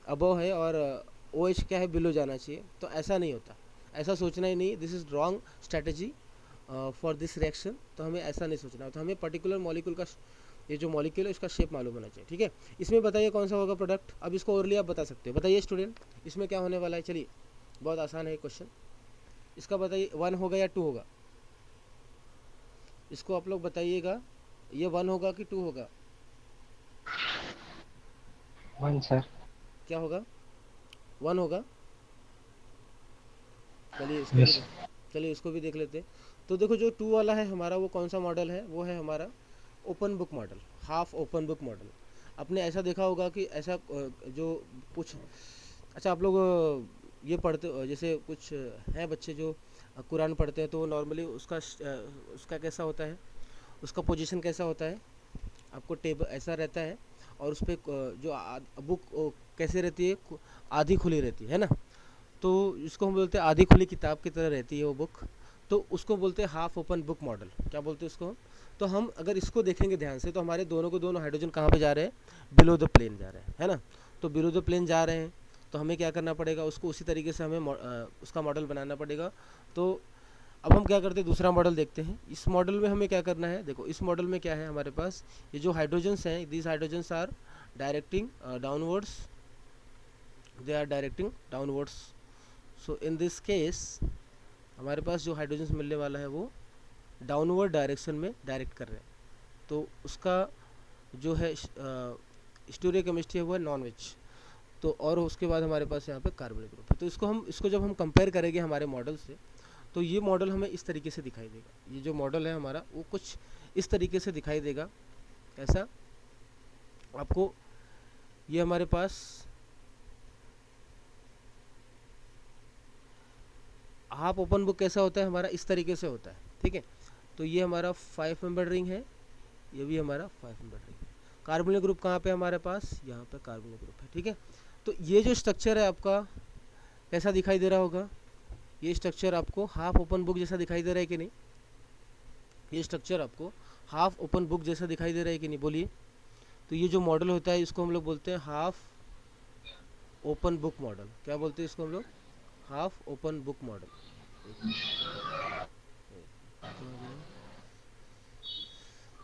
अबव है, और OH क्या है, बिलो जाना चाहिए। तो ऐसा नहीं होता, ऐसा सोचना ही नहीं। This is wrong strategy for this reaction. तो हमें ऐसा नहीं सोचना है। तो हमें पर्टिकुलर मॉलिक्यूल का, ये जो मॉलिक्यूल है उसका शेप मालूम होना चाहिए, ठीक है। इसमें बताइए कौन सा होगा प्रोडक्ट। अब इसको ओरली आप बता सकते हो, बताइए स्टूडेंट इसमें क्या होने वाला है। चलिए बहुत आसान है क्वेश्चन, इसका बताइए 1 होगा या 2 होगा, इसको आप लोग बताइएगा, ये 1 होगा कि 2 होगा। 1 सर। क्या होगा, 1 होगा। चलिए यस। इसको भी देख लेते हैं। तो देखो जो 2 वाला है हमारा, वो कौन सा मॉडल है, वो है हमारा open book model, half open book model. आपने ऐसा देखा होगा कि ऐसा जो कुछ, अच्छा आप लोग ये पढ़ते जैसे कुछ हैं बच्चे जो कुरान पढ़ते हैं, तो नॉर्मली उसका कैसा होता है, उसका पोजीशन कैसा होता है, आपको टेबल ऐसा रहता है, और उस पर जो बुक कैसे रहती है, आधी खुली रहती है ना। तो इसको हम बोलते हैं आधी खुली किताब की तरह रहती है वो बुक। तो उसको बोलते हैं हाफ ओपन बुक मॉडल, क्या बोलते हैं उसको। तो हम अगर इसको देखेंगे ध्यान से, तो हमारे दोनों हाइड्रोजन कहाँ पे जा रहे हैं, बिलो द प्लेन जा रहे हैं, है ना। तो बिलो द प्लेन जा रहे हैं, तो हमें क्या करना पड़ेगा, उसको उसी तरीके से हमें उसका मॉडल बनाना पड़ेगा। तो अब हम क्या करते हैं, दूसरा मॉडल देखते हैं। इस मॉडल में हमें क्या करना है, देखो इस मॉडल में क्या है हमारे पास, ये जो हाइड्रोजन्स हैं, these hydrogens are directing downwards, they are directing downwards. So in this case हमारे पास जो हाइड्रोजन्स मिलने वाला है वो डाउनवर्ड डायरेक्शन में डायरेक्ट कर रहे हैं, तो उसका जो है स्टीरियोकेमिस्ट्री है वो है नॉन वेज। तो और उसके बाद हमारे पास यहाँ पे कार्बनिक ग्रुप है। तो इसको जब हम कंपेयर करेंगे हमारे मॉडल से, तो ये मॉडल हमें इस तरीके से दिखाई देगा। ये जो मॉडल है हमारा वो कुछ इस तरीके से दिखाई देगा। ऐसा आपको ये हमारे पास हाफ ओपन बुक कैसा होता है हमारा, इस तरीके से होता है, ठीक है। तो ये हमारा 5 मेंबर रिंग है, ये भी हमारा 5 मेंबर रिंग है। कार्बनिक ग्रुप कहाँ पे हमारे पास, यहाँ पे कार्बनिक ग्रुप है, ठीक है। तो ये जो स्ट्रक्चर है आपका कैसा दिखाई दे रहा होगा, ये स्ट्रक्चर आपको हाफ ओपन बुक जैसा दिखाई दे रहा है कि नहीं, ये स्ट्रक्चर आपको हाफ ओपन बुक जैसा दिखाई दे रहा है कि नहीं, बोलिए। तो ये जो मॉडल होता है इसको हम लोग बोलते हैं हाफ ओपन बुक मॉडल। क्या बोलते हैं इसको हम लोग, हाफ ओपन बुक मॉडल।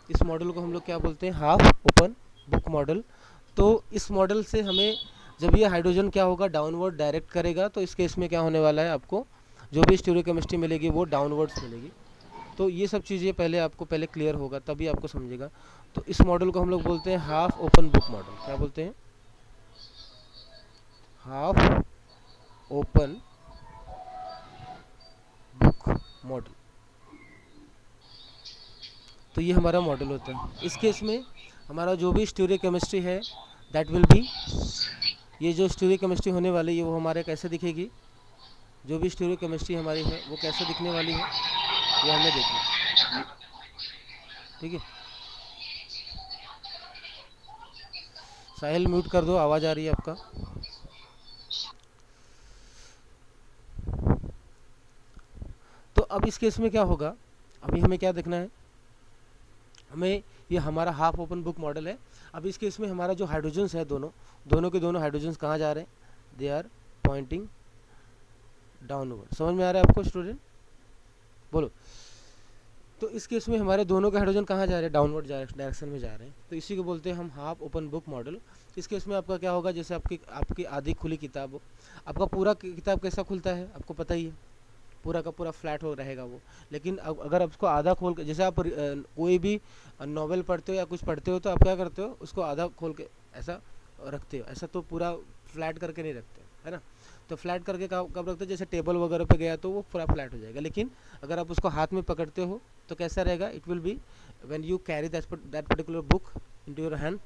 इस मॉडल को हम लोग क्या बोलते हैं, हाफ ओपन बुक मॉडल। तो इस मॉडल से हमें जब ये हाइड्रोजन क्या होगा, डाउनवर्ड डायरेक्ट करेगा, तो इस केस में क्या होने वाला है, आपको जो भी स्टीरियोकेमिस्ट्री मिलेगी वो डाउनवर्ड्स मिलेगी। तो ये सब चीज़ें पहले आपको पहले क्लियर होगा, तभी आपको समझेगा। तो इस मॉडल को हम लोग बोलते हैं हाफ ओपन बुक मॉडल। क्या बोलते हैं, हाफ ओपन बुक मॉडल। तो ये हमारा मॉडल होता है। इस केस में हमारा जो भी स्टीरियोकेमिस्ट्री है दैट विल बी, ये जो स्टीरियोकेमिस्ट्री होने वाली है वो हमारे कैसे दिखेगी, जो भी स्टीरियोकेमिस्ट्री हमारी है वो कैसे दिखने वाली है वो हमें देखना, ठीक है। साहिल म्यूट कर दो, आवाज़ आ रही है आपका। तो अब इस केस में क्या होगा, अभी हमें क्या देखना है, हमें ये हमारा हाफ ओपन बुक मॉडल है। अब इस केस में हमारा जो हाइड्रोजन्स है, दोनों के दोनों हाइड्रोजन्स कहाँ जा रहे हैं, दे आर पॉइंटिंग डाउनवर्ड। समझ में आ रहा है आपको स्टूडेंट, बोलो। तो इस केस में हमारे दोनों के हाइड्रोजन कहाँ जा रहे हैं, डाउनवर्ड डायरेक्शन में जा रहे हैं। तो इसी को बोलते हैं हम हाफ ओपन बुक मॉडल। इस केस में आपका क्या होगा, जैसे आपकी आधी खुली किताब हो, आपका पूरा किताब कैसा खुलता है आपको पता ही है, पूरा का पूरा फ्लैट हो रहेगा वो। लेकिन अगर आप उसको आधा खोल के, जैसे आप कोई भी नॉवेल पढ़ते हो या कुछ पढ़ते हो, तो आप क्या करते हो, उसको आधा खोल के ऐसा रखते हो, ऐसा तो पूरा फ्लैट करके नहीं रखते, है ना। तो फ्लैट करके कब रखते हो, जैसे टेबल वगैरह पे गया तो वो पूरा फ्लैट हो जाएगा। लेकिन अगर आप उसको हाथ में पकड़ते हो तो कैसा रहेगा, it will be when you carry that particular book into your hand,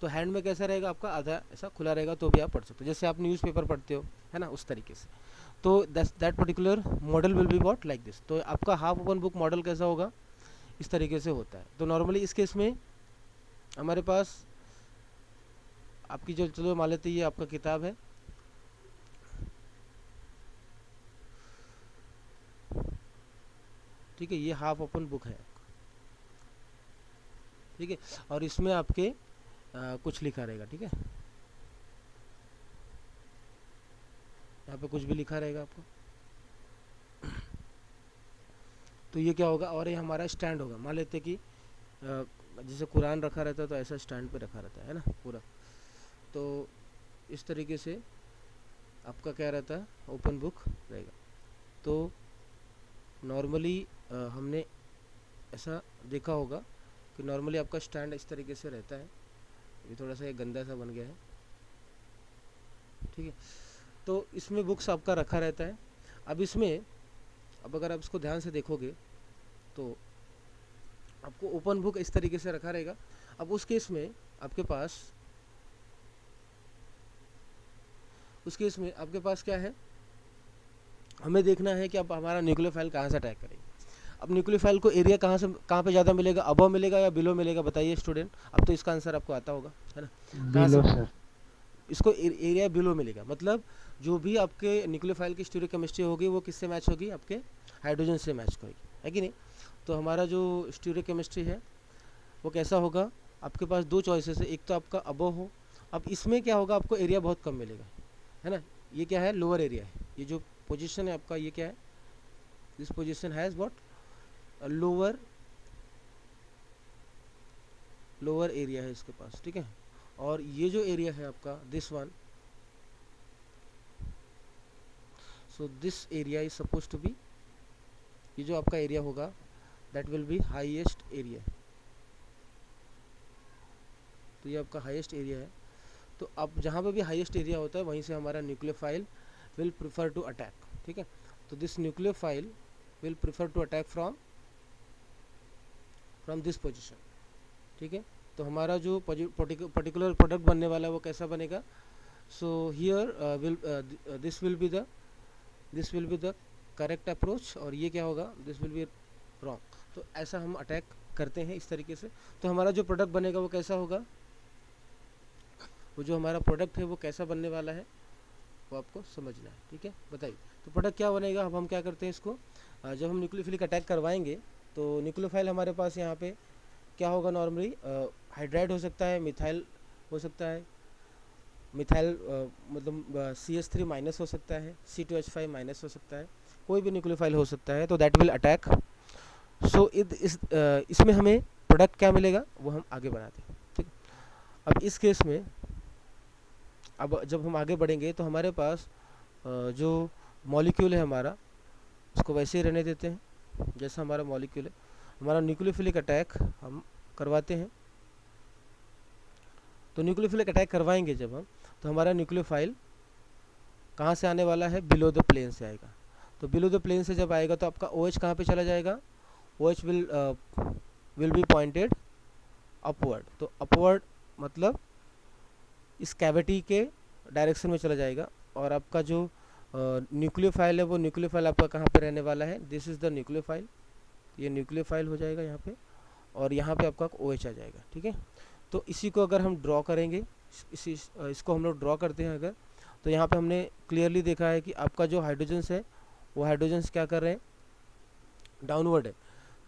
तो हैंड में कैसा रहेगा आपका, आधा ऐसा खुला रहेगा, तो भी आप पढ़ सकते हो, जैसे आप न्यूज़पेपर पढ़ते हो, है ना, उस तरीके से। तो that particular model will be what like this. तो आपका हाफ ओपन बुक मॉडल कैसा होगा, इस तरीके से होता है। तो नॉर्मली इस केस में हमारे पास आपकी जो, चलो मान लेते ये आपका किताब है, ठीक है, ये हाफ ओपन बुक है, ठीक है। और इसमें आपके कुछ लिखा रहेगा, ठीक है, यहाँ पे कुछ भी लिखा रहेगा आपको। तो ये क्या होगा, और ये हमारा स्टैंड होगा। मान लेते कि जैसे कुरान रखा रहता है तो ऐसा स्टैंड पे रखा रहता है ना पूरा। तो इस तरीके से आपका क्या रहता है, ओपन बुक रहेगा। तो नॉर्मली हमने ऐसा देखा होगा कि नॉर्मली आपका स्टैंड इस तरीके से रहता है। ये थोड़ा सा ये गंदा सा बन गया है, ठीक है। तो इसमें बुक्स आपका रखा रहता है। अब इसमें, अब अगर आप इसको ध्यान से देखोगे तो आपको ओपन बुक इस तरीके से रखा रहेगा। अब उस केस में आपके पास, आपके पास क्या है, हमें देखना है कि अब हमारा न्यूक्लियोफाइल कहाँ से अटैक करेगा। अब न्यूक्लियोफाइल को एरिया कहाँ पे ज़्यादा मिलेगा, अबव मिलेगा या बिलो मिलेगा, बताइए स्टूडेंट। अब तो इसका आंसर आपको आता होगा, है ना, कहाँ से सर। इसको एरिया बिलो मिलेगा। मतलब जो भी आपके न्यूक्लियोफाइल की स्टीरियोकेमिस्ट्री होगी वो किससे मैच होगी, आपके हाइड्रोजन से मैच होगी, है कि नहीं। तो हमारा जो स्टीरियोकेमिस्ट्री है वो कैसा होगा, आपके पास दो चॉइसेस है, एक तो आपका अबव हो। अब इसमें क्या होगा, आपको एरिया बहुत कम मिलेगा, है ना। ये क्या है, लोअर एरिया है, ये जो पोजीशन है आपका, ये क्या है, this position has what, lower area है इसके पास, ठीक है। और ये जो एरिया है आपका this one, so this area is suppose to be, ये जो आपका एरिया होगा that will be highest area, तो ये आपका हाईएस्ट एरिया है। तो अब जहाँ पे भी हाईएस्ट एरिया होता है वहीं से हमारा nucleophile will prefer to attack, ठीक है। तो this nucleophile will prefer to attack from this position, ठीक है। तो हमारा जो पर्टिकुलर प्रोडक्ट बनने वाला है वो कैसा बनेगा, so here will this will be the correct approach, और ये क्या होगा, दिस विल बी रॉन्ग। तो ऐसा हम अटैक करते हैं इस तरीके से। तो हमारा जो प्रोडक्ट बनेगा वो कैसा होगा, वो जो हमारा प्रोडक्ट है वो कैसा बनने वाला है वो आपको समझना है, ठीक है। बताइए तो प्रोडक्ट क्या बनेगा। अब हम क्या करते हैं इसको, जब हम न्यूक्लियोफिलिक अटैक करवाएंगे तो न्यूक्लियोफाइल हमारे पास यहाँ पे क्या होगा, नॉर्मली हाइड्राइड हो सकता है, मिथाइल हो सकता है, मिथाइल मतलब CH3 माइनस हो सकता है, C2H5 माइनस हो सकता है, कोई भी न्यूक्लियोफाइल हो सकता है, तो दैट विल अटैक। सो इसमें हमें प्रोडक्ट क्या मिलेगा वो हम आगे बनाते हैं, ठीक। अब इस केस में अब जब हम आगे बढ़ेंगे तो हमारे पास जो मॉलिक्यूल है हमारा उसको वैसे ही रहने देते हैं जैसा हमारा मॉलिक्यूल है। हमारा न्यूक्लियोफिलिक अटैक हम करवाते हैं, तो न्यूक्लियोफिलिक अटैक करवाएंगे जब हम, तो हमारा न्यूक्लियोफाइल कहाँ से आने वाला है, बिलो द प्लेन से आएगा। तो बिलो द प्लेन से जब आएगा तो आपका OH कहाँ पे चला जाएगा, OH will be pointed upward. तो अपवर्ड मतलब इस कैविटी के डायरेक्शन में चला जाएगा, और आपका जो न्यूक्लियोफाइल है वो न्यूक्लियोफाइल आपका कहाँ पे रहने वाला है, दिस इज़ द न्यूक्लियोफाइल, ये न्यूक्लियोफाइल हो जाएगा यहाँ पे, और यहाँ पे आपका OH आ जाएगा, ठीक है। तो इसी को अगर हम ड्रॉ करेंगे, इसको हम लोग ड्रॉ करते हैं अगर, तो यहाँ पे हमने क्लियरली देखा है कि आपका जो हाइड्रोजन्स है वो हाइड्रोजन्स क्या कर रहे हैं, डाउनवर्ड है।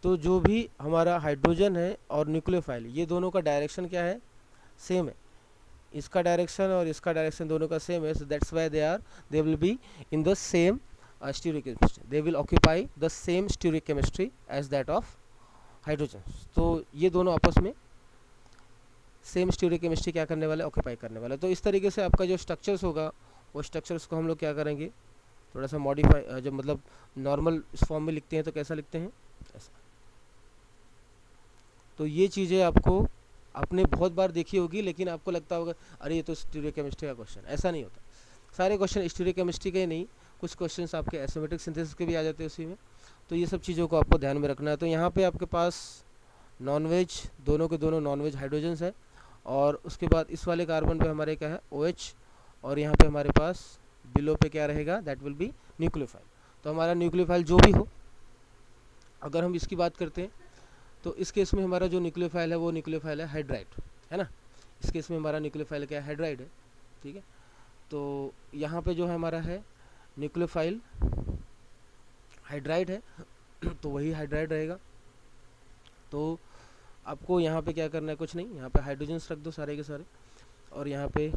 तो जो भी हमारा हाइड्रोजन है और न्यूक्लियोफाइल, ये दोनों का डायरेक्शन क्या है, सेम है। इसका डायरेक्शन और इसका डायरेक्शन दोनों का सेम है, so that's why they will be in the same stereochemistry, they will occupy the same stereochemistry as that of hydrogen. तो ये दोनों आपस में सेम स्टीरियोकेमिस्ट्री क्या करने वाले, ऑक्यूपाई करने वाले। तो इस तरीके से आपका जो स्ट्रक्चर्स होगा वो स्ट्रक्चर्स को हम लोग क्या करेंगे, थोड़ा सा मॉडिफाई, जब मतलब नॉर्मल इस फॉर्म में लिखते हैं तो कैसा लिखते हैं, ऐसा। तो ये चीज़ें आपको आपने बहुत बार देखी होगी, लेकिन आपको लगता होगा अरे ये तो स्टीरियोकेमिस्ट्री का क्वेश्चन, ऐसा नहीं होता। सारे क्वेश्चन स्टीरियोकेमिस्ट्री के ही नहीं, कुछ क्वेश्चंस आपके एरोमेटिक सिंथेसिस के भी आ जाते हैं उसी में। तो ये सब चीज़ों को आपको ध्यान में रखना है। तो यहाँ पे आपके पास नॉनवेज, दोनों के दोनों नॉनवेज हाइड्रोजन्स है, और उसके बाद इस वाले कार्बन पे हमारे क्या है, OH, और यहाँ पे हमारे पास बिलो पे क्या रहेगा, दैट विल बी न्यूक्लियोफाइल। तो हमारा न्यूक्लियोफाइल जो भी हो, अगर हम इसकी बात करते हैं तो इस केस में हमारा जो न्यूक्लियोफाइल है वो न्यूक्लियोफाइल है हाइड्राइड, है ना। इस केस में हमारा न्यूक्लियोफाइल क्या है, हाइड्राइड है, ठीक है। तो यहाँ पे जो है हमारा है न्यूक्लियोफाइल हाइड्राइड है, तो वही हाइड्राइड रहेगा। तो आपको यहाँ पे क्या करना है, कुछ नहीं, यहाँ पे हाइड्रोजन्स रख दो सारे के सारे, और यहाँ पे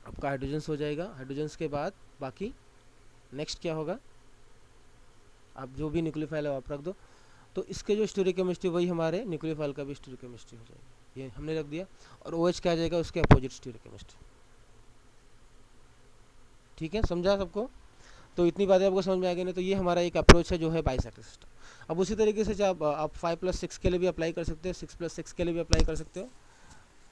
आपका हाइड्रोजन्स हो जाएगा। हाइड्रोजन्स के बाद बाकी नेक्स्ट क्या होगा, आप जो भी न्यूक्लियोफाइल है आप रख दो। तो इसके जो स्टीरियोकेमिस्ट्री वही हमारे न्यूक्लियोफाइल का भी स्टीरियोकेमिस्ट्री हो जाएगी, ये हमने रख दिया। और OH क्या आ जाएगा, उसके अपोजिट स्टीरियोकेमिस्ट्री, ठीक है, समझा सबको। तो इतनी बातें आपको समझ में आ गई। नहीं तो ये हमारा एक अप्रोच है जो है बाइसेक्टर सिस्टम। अब उसी तरीके से जब आप 5+6 के लिए भी अप्लाई कर सकते हो, 6+6 के लिए भी अप्लाई कर सकते हो,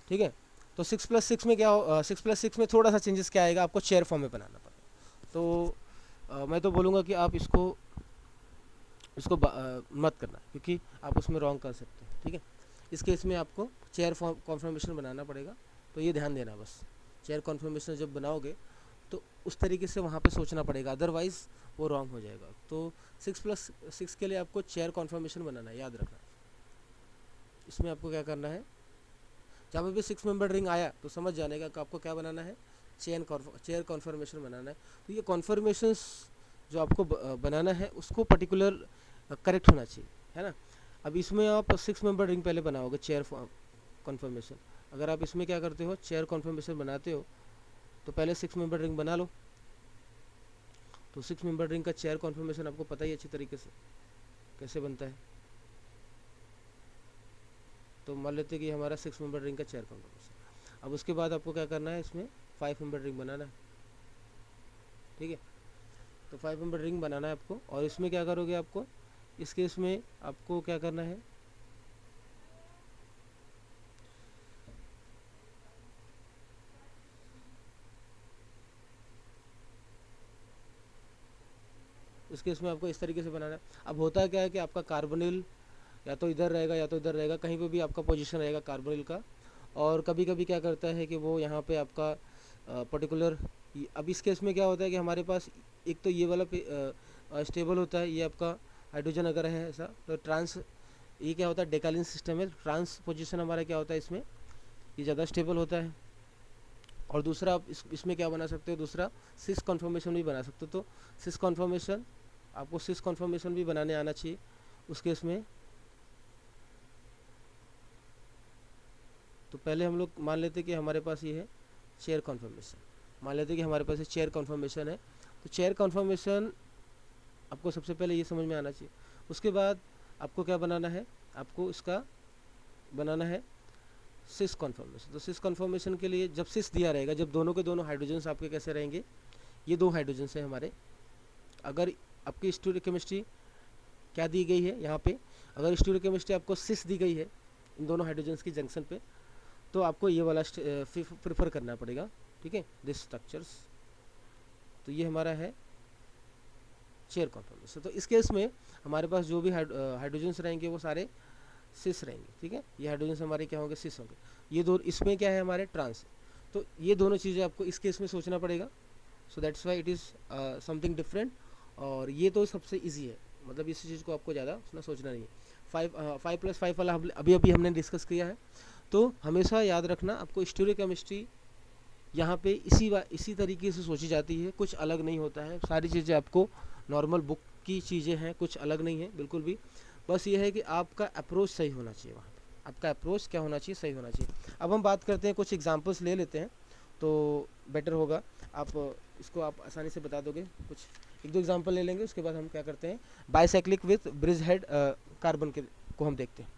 ठीक है। तो 6+6 में क्या हो, 6+6 में थोड़ा सा चेंजेस क्या आएगा, आपको चेयर फॉर्म में बनाना पड़ेगा। तो मैं तो बोलूँगा कि आप इसको मत करना, क्योंकि आप उसमें रॉन्ग कर सकते हैं, ठीक है। इस केस में आपको चेयर फॉर्म कॉन्फर्मेशन बनाना पड़ेगा, तो ये ध्यान देना बस। चेयर कॉन्फर्मेशन जब बनाओगे तो उस तरीके से वहाँ पे सोचना पड़ेगा, अदरवाइज़ वो रॉन्ग हो जाएगा। तो 6+6 के लिए आपको चेयर कॉन्फर्मेशन बनाना है, याद रखना। इसमें आपको क्या करना है, जहाँ पे भी 6 मेंबर रिंग आया तो समझ जाने का कि आपको क्या बनाना है, चेयर कॉन्फर्मेशन बनाना है। तो ये कॉन्फर्मेशंस जो आपको बनाना है उसको पर्टिकुलर करेक्ट होना चाहिए, है ना। अब इसमें आप 6 मेंबर रिंग पहले बनाओगे चेयर कॉन्फर्मेशन। अगर आप इसमें क्या करते हो, चेयर कॉन्फर्मेशन बनाते हो तो पहले 6 मेंबर रिंग बना लो, तो 6 मेंबर रिंग का चेयर कॉन्फर्मेशन आपको पता ही अच्छी तरीके से कैसे बनता है। तो मान लेते हैं कि हमारा 6 मेंबर रिंग का चेयर कॉन्फर्मेशन। अब उसके बाद आपको क्या करना है, इसमें 5 मेंबर रिंग बनाना है, ठीक है। तो 5 मेंबर रिंग बनाना है आपको, और इसमें क्या करोगे, आपको इस केस में आपको क्या करना है, इस केस में आपको इस तरीके से बनाना है। अब होता क्या है कि आपका कार्बोनिल या तो इधर रहेगा या तो इधर रहेगा, कहीं पे भी आपका पोजीशन रहेगा कार्बोनिल का। और कभी कभी क्या करता है कि वो यहाँ पे आपका पर्टिकुलर, अब इस केस में क्या होता है कि हमारे पास एक तो ये वाला स्टेबल होता है, ये आपका हाइड्रोजन अगर है ऐसा, तो ट्रांस, ये क्या होता है, डेकालिन सिस्टम है, ट्रांस पोजीशन हमारा क्या होता है इसमें, ये ज़्यादा स्टेबल होता है। और दूसरा आप इसमें क्या बना सकते हो, दूसरा सिस कॉन्फर्मेशन भी बना सकते हो। तो सिस कॉन्फर्मेशन, आपको सिस कॉन्फर्मेशन भी बनाने आना चाहिए उस केस में। तो पहले हम लोग मान लेते कि हमारे पास ये है चेयर कॉन्फर्मेशन, मान लेते कि हमारे पास ये चेयर कॉन्फर्मेशन है। तो चेयर कॉन्फर्मेशन आपको सबसे पहले ये समझ में आना चाहिए। उसके बाद आपको क्या बनाना है, आपको इसका बनाना है सिस कॉन्फर्मेशन। तो सिस कॉन्फर्मेशन के लिए जब सिस दिया रहेगा, जब दोनों के दोनों हाइड्रोजन्स आपके कैसे रहेंगे, ये 2 हाइड्रोजन्स हैं हमारे। अगर आपकी स्टीरियोकेमिस्ट्री क्या दी गई है यहाँ पे, अगर स्टीरियोकेमिस्ट्री आपको सिस दी गई है इन दोनों हाइड्रोजन्स की जंक्शन पे, तो आपको ये वाला प्रेफर करना पड़ेगा, ठीक है, दिस स्ट्रक्चर्स। तो ये हमारा है चेयर कॉन्फर्मेशन। तो इस केस में हमारे पास जो भी हाइड्रोजन्स रहेंगे वो सारे सिस रहेंगे, ठीक है। ये हाइड्रोजन्स हमारे क्या होंगे, सिस होंगे। ये दो, इसमें क्या है हमारे ट्रांस। तो ये दोनों चीज़ें आपको इस केस में सोचना पड़ेगा। सो that's why it is something different. और ये तो सबसे ईजी है, मतलब इस चीज़ को आपको ज़्यादा उसमें सोचना नहीं है। 5+5 वाला अभी अभी हमने डिस्कस किया है। तो हमेशा याद रखना, आपको स्टीरियोकेमिस्ट्री यहाँ पे इसी तरीके से सोची जाती है, कुछ अलग नहीं होता है। सारी चीज़ें आपको नॉर्मल बुक की चीज़ें हैं, कुछ अलग नहीं है बिल्कुल भी। बस ये है कि आपका अप्रोच सही होना चाहिए, वहाँ पे आपका अप्रोच क्या होना चाहिए, सही होना चाहिए। अब हम बात करते हैं, कुछ एग्जांपल्स ले लेते हैं तो बेटर होगा। आप इसको आप आसानी से बता दोगे, कुछ 1-2 एग्जांपल ले लेंगे, उसके बाद हम क्या करते हैं, bicyclic with bridge head carbon के को हम देखते हैं।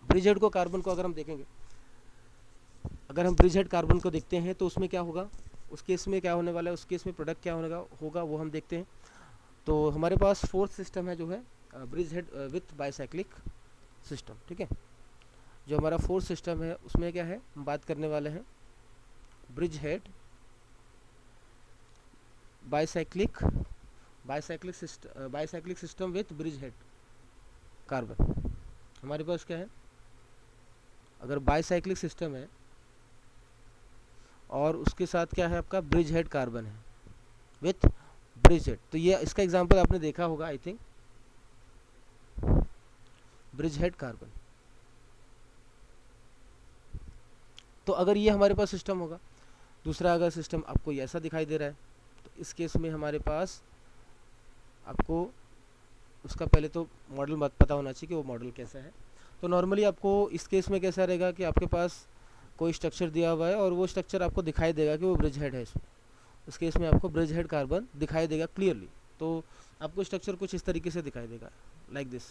ब्रिज हेड को कार्बन को अगर हम देखेंगे, अगर हम ब्रिज हेड कार्बन को देखते हैं तो उसमें क्या होगा, उस केस में क्या होने वाला है, उस केस में प्रोडक्ट क्या होगा वो हम देखते हैं। तो हमारे पास 4th सिस्टम है जो है bridge head with bicyclic system, ठीक है। जो हमारा 4th सिस्टम है उसमें क्या है, हम बात करने वाले हैं bridge head bicyclic system with bridge head carbon. हमारे पास क्या है, अगर बाइसाइक्लिक सिस्टम है और उसके साथ क्या है आपका ब्रिज हेड कार्बन है विथ ब्रिज हेड, तो ये इसका एग्जांपल आपने देखा होगा I think, bridge head carbon. तो अगर ये हमारे पास सिस्टम होगा, दूसरा अगर सिस्टम आपको ऐसा दिखाई दे रहा है, तो इस केस में हमारे पास आपको उसका पहले तो मॉडल मत पता होना चाहिए कि वो मॉडल कैसा है। तो नॉर्मली आपको इस केस में कैसा रहेगा कि आपके पास कोई स्ट्रक्चर दिया हुआ है और वो स्ट्रक्चर आपको दिखाई देगा कि वो ब्रिज हेड है। इसमें इस केस में आपको ब्रिज हेड कार्बन दिखाई देगा क्लियरली। तो आपको स्ट्रक्चर कुछ इस तरीके से दिखाई देगा, लाइक दिस।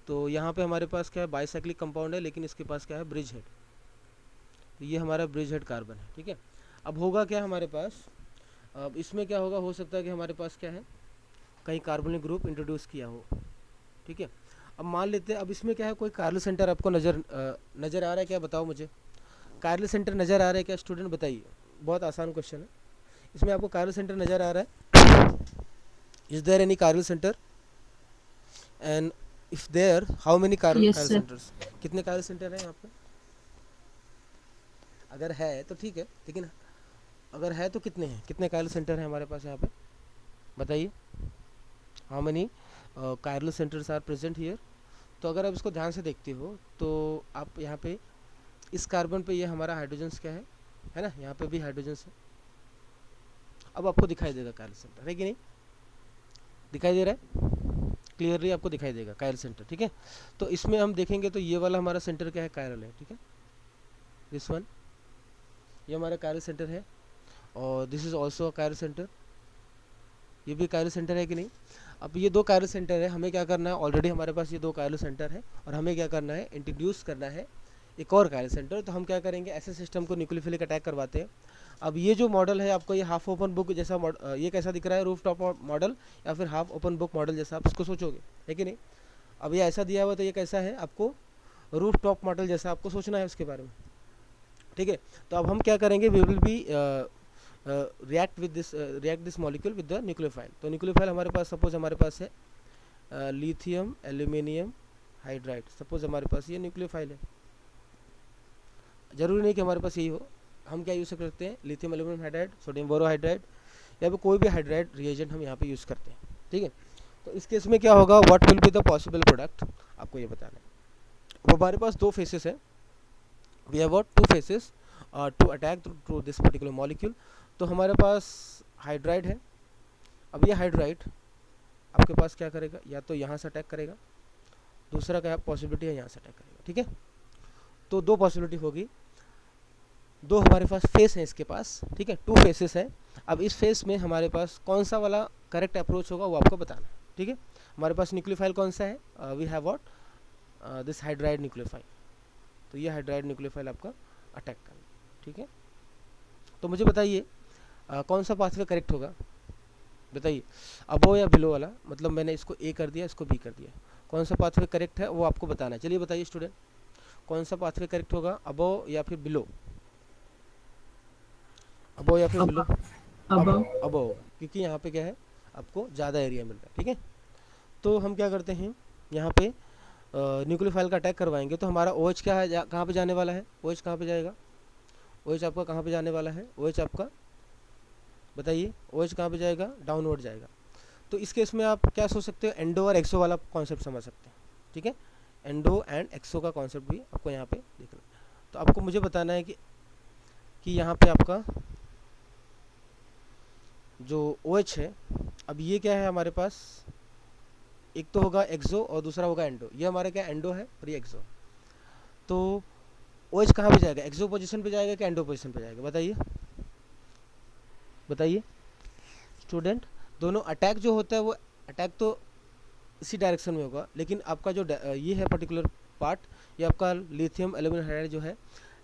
तो यहाँ पे हमारे पास क्या है, बाइसाइक्लिक कंपाउंड है, लेकिन इसके पास क्या है, ब्रिज हेड। तो ये हमारा ब्रिज हेड कार्बन है, ठीक है। अब होगा क्या हमारे पास, अब इसमें क्या होगा, हो सकता है कि हमारे पास क्या है, कहीं कार्बोनिक ग्रुप इंट्रोड्यूस किया हो, ठीक है। अब मान लेते हैं, अब इसमें क्या है, कोई कार्ल सेंटर आपको नज़र आ रहा है क्या, बताओ मुझे। कार्ल सेंटर नज़र आ रहा है क्या स्टूडेंट, बताइए। बहुत आसान क्वेश्चन है, इसमें आपको कार्ल सेंटर नज़र आ रहा है। Is there any chiral centre, and if there how many chiral centres, कितने कार्ल सेंटर हैं यहाँ पे। अगर है तो ठीक है, लेकिन अगर है तो कितने हैं, कितने कार्ल सेंटर हैं हमारे पास यहाँ पे, बताइए। How many chiral centres are present here. तो अगर आप इसको ध्यान से देखते हो तो आप यहाँ पे इस कार्बन पे ये हमारा हाइड्रोजन्स क्या है ना, यहाँ पे भी हाइड्रोजन्स है। अब आपको दिखाई देगा कार्ल सेंटर, है कि नहीं, दिखाई दे रहा है क्लियरली, आपको दिखाई देगा कायरल सेंटर, ठीक है। तो इसमें हम देखेंगे तो ये वाला हमारा सेंटर क्या है, कायरल है, ठीक है, दिस वन, ये हमारा कायरल सेंटर है। और this is also a chiral centre, ये भी कायरल सेंटर है कि नहीं। अब ये दो कायरल सेंटर है, हमें क्या करना है, ऑलरेडी हमारे पास ये दो कायरल सेंटर है और हमें क्या करना है, इंट्रोड्यूस करना है एक और कायरल सेंटर। तो हम क्या करेंगे, ऐसे सिस्टम को न्यूक्लियोफिलिक अटैक करवाते हैं। अब ये जो मॉडल है आपको, ये हाफ ओपन बुक जैसा ये कैसा दिख रहा है, रूफ टॉप मॉडल या फिर हाफ ओपन बुक मॉडल जैसा आप इसको सोचोगे, है कि नहीं। अब ये ऐसा दिया हुआ तो ये कैसा है, आपको रूफ टॉप मॉडल जैसा आपको सोचना है उसके बारे में, ठीक है। तो अब हम क्या करेंगे, we will be react this molecule with the nucleophile. तो न्यूक्लियोफाइल हमारे पास, सपोज हमारे पास है लिथियम एल्यूमिनियम हाइड्राइड, सपोज हमारे पास ये न्यूक्लियोफाइल है। जरूरी नहीं कि हमारे पास यही हो, हम क्या यूज़ करते हैं, lithium aluminium hydride, sodium borohydride या फिर कोई भी हाइड्राइड रिएजेंट हम यहाँ पे यूज़ करते हैं, ठीक है। तो इस केस में क्या होगा, what will be the possible product, आपको ये बताना है। वो हमारे पास दो फेसेस है, we have got two faces to attack to this particular molecule. तो हमारे पास हाइड्राइड है। अब ये हाइड्राइड आपके पास क्या करेगा, या तो यहाँ से अटैक करेगा, दूसरा क्या पॉसिबिलिटी है यहाँ से अटैक करेगा, ठीक है। तो दो पॉसिबिलिटी होगी, दो हमारे पास फेस है इसके पास, ठीक है, टू फेसेस है। अब इस फेस में हमारे पास कौन सा वाला करेक्ट अप्रोच होगा वो आपको बताना है, ठीक है। हमारे पास न्यूक्लियोफाइल कौन सा है, we have what this hydride nucleophile. तो ये हाइड्राइड न्यूक्लियोफाइल आपका अटैक करना, ठीक है। तो मुझे बताइए कौन सा पाथवे करेक्ट होगा, बताइए, अबो या बिलो वाला, मतलब मैंने इसको ए कर दिया, इसको बी कर दिया, कौन सा पाथवे करेक्ट है वो आपको बताना है। चलिए बताइए स्टूडेंट, कौन सा पाथवे करेक्ट होगा, अबो या फिर बिलो, अबो या फिर बिलो, अबो, अबो होगा, क्योंकि यहाँ पे क्या है, आपको ज़्यादा एरिया मिल रहा है, ठीक है। तो हम क्या करते हैं, यहाँ पे न्यूक्लियोफाइल का अटैक करवाएंगे। तो हमारा OH क्या है, कहाँ पे जाने वाला है, OH कहाँ पे जाएगा, OH आपका कहाँ पे जाने वाला है, OH आपका बताइए, OH कहाँ पे जाएगा, डाउनवर्ड जाएगा। तो इस केस में आप क्या सोच सकते हो, एंडो और एक्सो वाला कॉन्सेप्ट समझ सकते हैं, ठीक है। एंडो एंड एक्सो का कॉन्सेप्ट भी आपको यहाँ पे देखना है। तो आपको मुझे बताना है कि यहाँ पे आपका जो OH है, अब ये क्या है हमारे पास, एक तो होगा एक्सो और दूसरा होगा एंडो। ये हमारे क्या एंडो है और ये एक्सो। तो OH कहाँ पे जाएगा, एक्सो पोजीशन पे जाएगा कि एंडो पोजीशन पे जाएगा, बताइए बताइए स्टूडेंट। दोनों अटैक जो होता है वो अटैक तो इसी डायरेक्शन में होगा, लेकिन आपका जो ये है पर्टिकुलर पार्ट, ये आपका लिथियम एल्यूमिनियम हाइड्राइड जो है,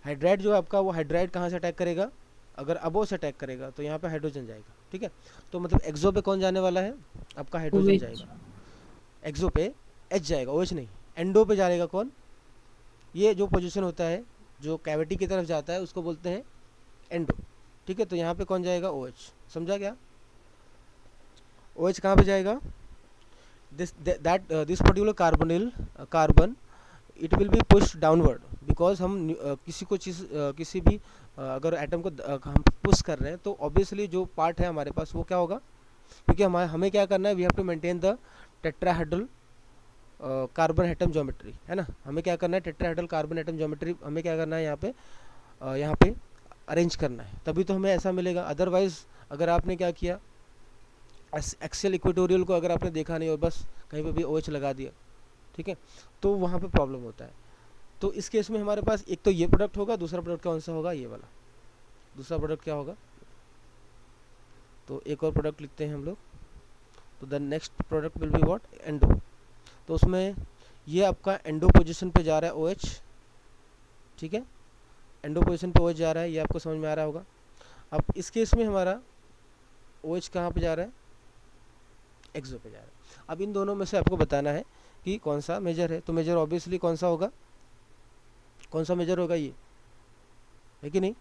हाइड्राइड जो है आपका, वो हाइड्राइड कहाँ से अटैक करेगा, अगर अबो से अटैक करेगा तो यहाँ पे हाइड्रोजन जाएगा, ठीक है। तो मतलब एक्सो पे कौन जाने वाला है, आपका हाइड्रोजन जाएगा, एक्सो पे H जाएगा, OH नहीं। एंडो पे जाएगा कौन, ये जो पोजीशन होता है जो कैविटी की तरफ जाता है उसको बोलते हैं एंडो, ठीक है। तो यहाँ पे कौन जाएगा, OH, समझा क्या। OH कहाँ पे जाएगा, this this particular carbonyl carbon, it will be pushed downward, because हम किसी को चीज़ किसी भी अगर एटम को हम पुश कर रहे हैं तो ऑब्वियसली जो पार्ट है हमारे पास वो क्या होगा, क्योंकि हमें क्या करना है, we have to maintain the tetrahedral carbon atom geometry, है ना। हमें क्या करना है, टेट्राहेड्रल कार्बन एटम ज्योमेट्री हमें क्या करना है, यहाँ पे अरेंज करना है, तभी तो हमें ऐसा मिलेगा। अदरवाइज अगर आपने क्या किया, एक्सेल इक्वेटोरियल को अगर आपने देखा नहीं और बस कहीं पे भी OH लगा दिया, ठीक है, तो वहाँ पे प्रॉब्लम होता है। तो इस केस में हमारे पास एक तो ये प्रोडक्ट होगा, दूसरा प्रोडक्ट कौन सा होगा, ये वाला, दूसरा प्रोडक्ट क्या होगा। तो एक और प्रोडक्ट लिखते हैं हम लोग, तो the next product will be what, endo. तो उसमें ये आपका एंडो पोजीशन पे जा रहा है OH, ठीक है, एंडो पोजीशन पे OH जा रहा है, ये आपको समझ में आ रहा होगा। अब इस केस में हमारा OH कहाँ पे जा रहा है, एक्सो पे जा रहा है। अब इन दोनों में से आपको बताना है कि कौन सा मेजर है। तो मेजर ऑब्वियसली कौन सा होगा, कौन सा मेजर होगा, ये है कि नहीं,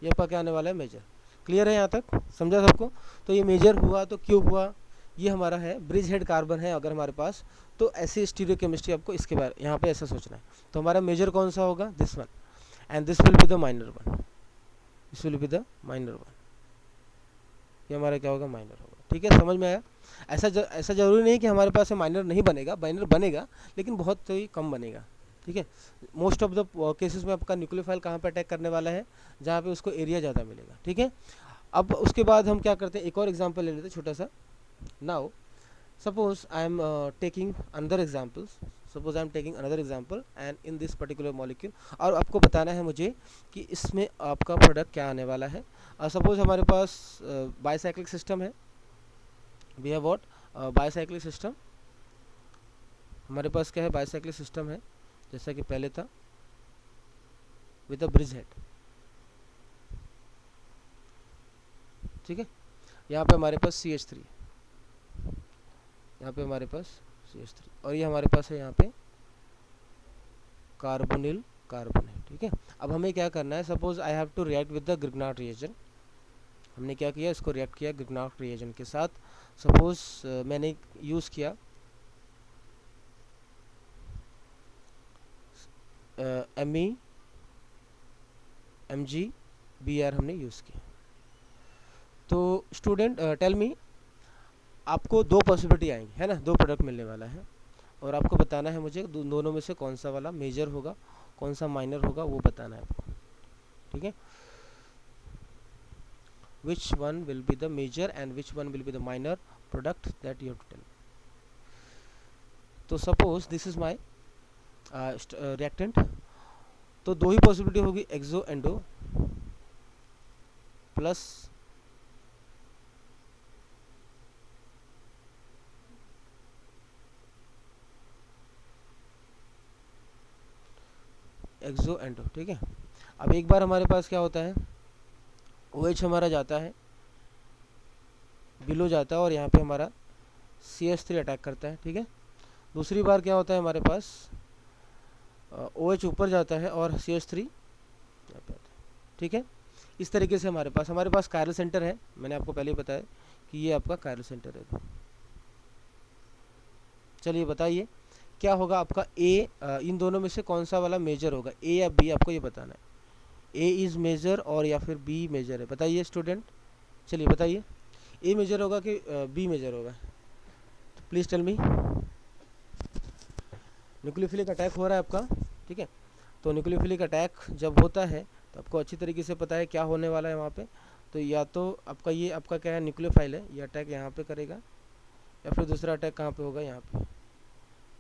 ये आपका क्या आने वाला है, मेजर। क्लियर है यहाँ तक, समझा सबको। तो ये मेजर हुआ तो क्यों हुआ, ये हमारा है ब्रिज हेड कार्बन है अगर हमारे पास, तो ऐसी स्टीरियो केमिस्ट्री आपको इसके बारे यहाँ पे ऐसा सोचना है। तो हमारा मेजर कौन सा होगा, this one, and this will be the minor one, this will be the minor one, ये हमारा क्या होगा, माइनर होगा, ठीक है। समझ में आया। ऐसा जरूरी नहीं कि हमारे पास माइनर नहीं बनेगा, माइनर बनेगा लेकिन बहुत ही कम बनेगा, ठीक है। मोस्ट ऑफ द केसेस में आपका न्यूक्लियोफाइल कहाँ पे अटैक करने वाला है, जहाँ पे उसको एरिया ज़्यादा मिलेगा, ठीक है। अब उसके बाद हम क्या करते हैं, एक और एग्जांपल ले लेते हैं छोटा सा। Now suppose I am taking another examples, suppose I am taking another example and in this particular molecule, और आपको बताना है मुझे कि इसमें आपका प्रोडक्ट क्या आने वाला है। सपोज हमारे पास बाइसाइक्लिक सिस्टम है, we have what bicyclic system, हमारे पास क्या है बाइसाइक्लिक सिस्टम है जैसा कि पहले था विद अ ब्रिज हेड, ठीक है। यहाँ पे हमारे पास CH3, यहाँ पे हमारे पास CH3, और ये हमारे पास है यहाँ पे कार्बोनिल कार्बन है, ठीक है। अब हमें क्या करना है, suppose I have to react with the Grignard reagent, हमने क्या किया, इसको रिएक्ट किया ग्रिग्नार्ड रिएजेंट के साथ। सपोज मैंने यूज़ किया MgBr हमने यूज़ किया। तो स्टूडेंट टेल मी, आपको दो पॉसिबिलिटी आएंगी, है ना, दो प्रोडक्ट मिलने वाला है, और आपको बताना है मुझे दोनों में से कौन सा वाला मेजर होगा, कौन सा माइनर होगा, वो बताना है आपको, ठीक है। Which one will be the major and which one will be the minor product that you have to tell. तो suppose this is my reactant, तो दो ही पॉसिबिलिटी होगी, exo endo plus exo endo, ठीक है। अब एक बार हमारे पास क्या होता है, OH हमारा जाता है बिलो जाता है और यहाँ पे हमारा CH3 अटैक करता है, ठीक है। दूसरी बार क्या होता है, हमारे पास OH ऊपर जाता है और CH3 यहाँ पे आता है, ठीक है। इस तरीके से हमारे पास कायरल सेंटर है, मैंने आपको पहले ही बताया कि ये आपका कायरल सेंटर है। चलिए बताइए क्या होगा आपका ए, इन दोनों में से कौन सा वाला मेजर होगा, ए या बी, आपको ये बताना है। ए इज़ मेजर और या फिर बी मेजर है, बताइए स्टूडेंट, चलिए बताइए, ए मेजर होगा कि बी मेजर होगा, तो please tell me. Nucleophilic attack हो रहा है आपका, ठीक है। तो न्यूक्लियोफिलिक अटैक जब होता है तो आपको अच्छी तरीके से पता है क्या होने वाला है वहाँ पे। तो या तो आपका ये आपका क्या है, न्यूक्लियोफाइल है, ये अटैक यहाँ पे करेगा, या फिर दूसरा अटैक कहाँ पे होगा, यहाँ पे।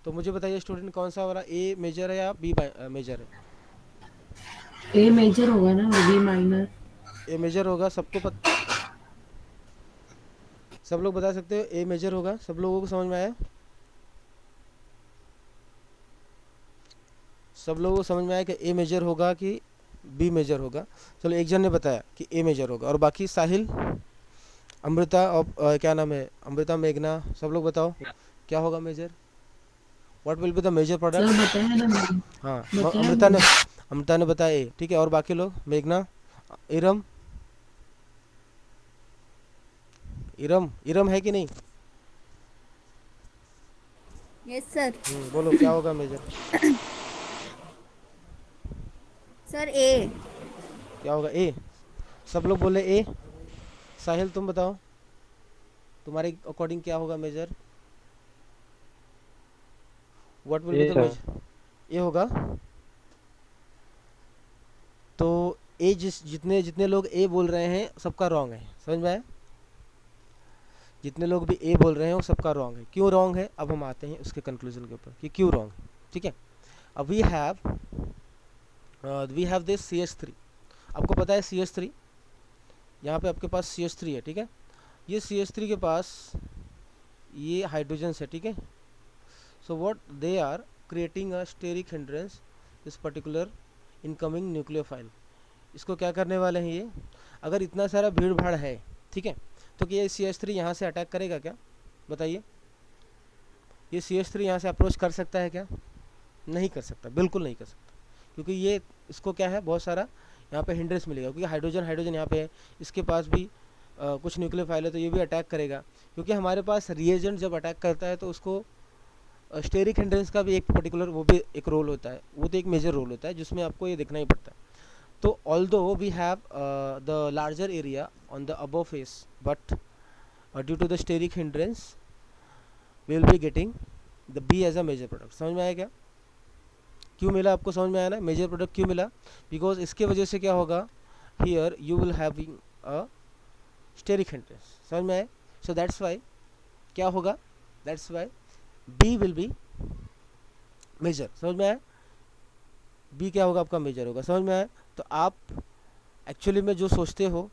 तो मुझे बताइए स्टूडेंट, कौन सा वाला, ए मेजर है या बी मेजर है? ए मेजर होगा ना, बी माइनर। ए मेजर होगा, सब लोग बता सकते हो ए मेजर होगा, सब लोगों को समझ में आया? सब लोगों को समझ में आया कि ए मेजर होगा कि बी मेजर होगा? चलो एक जन ने बताया कि ए मेजर होगा, और बाकी साहिल, अमृता और क्या नाम है, अमृता, मेघना, सब लोग बताओ क्या होगा major, what will be the major sir product? बताया ना मैंने, हाँ, बताया मैंने। अमृता ने बताया ए, ठीक है। और बाकी लोग, मेघना, इरम, इरम इरम है कि नहीं? Yes sir. बोलो क्या होगा मेजर, सर ए। क्या होगा, ए? सब लोग बोले ए। साहिल तुम बताओ, तुम्हारे अकॉर्डिंग क्या होगा major, what will be A the sir. Major? A होगा। तो ए, जितने जितने लोग ए बोल रहे हैं सबका रॉन्ग है, समझ में आया? जितने लोग भी ए बोल रहे हैं वो सबका रॉन्ग है। क्यों रॉन्ग है, अब हम आते हैं उसके कंक्लूजन के ऊपर कि क्यों रॉन्ग है, ठीक है। अब वी हैव दिस CH3, आपको पता है CH3, यहाँ पे आपके पास CH3 है, ठीक है। ये CH3 के पास ये हाइड्रोजन है, ठीक है। So what they are creating a steric hindrance this particular incoming nucleophile. इसको क्या करने वाले हैं ये, अगर इतना सारा भीड़ भाड़ है, ठीक है, तो क्या ये CH3 यहाँ से अटैक करेगा क्या, बताइए? ये CH3 यहाँ से अप्रोच कर सकता है क्या? नहीं कर सकता, बिल्कुल नहीं कर सकता, क्योंकि ये इसको क्या है, बहुत सारा यहाँ पे हिंड्रेंस मिलेगा, क्योंकि हाइड्रोजन हाइड्रोजन यहाँ पे है, इसके पास भी कुछ न्यूक्लियोफाइल है, तो ये भी अटैक करेगा। क्योंकि हमारे पास रिएजेंट जब अटैक करता है तो उसको स्टेरिक हिंड्रेंस का भी एक पर्टिकुलर वो भी एक रोल होता है, वो तो एक मेजर रोल होता है जिसमें आपको ये देखना ही पड़ता है। तो although we have the larger area on the above face, but due to the steric hindrance we will be getting the B as a major product। समझ में आया क्या, क्यों मिला आपको, समझ में आया ना मेजर प्रोडक्ट क्यों मिला? बिकॉज इसके वजह से क्या होगा, here you will having a steric hindrance, समझ में आया? सो दैट्स वाई क्या होगा, that's why B will be major, समझ में आया? बी क्या होगा आपका? मेजर होगा, समझ में आया? तो आप एक्चुअली में जो सोचते हो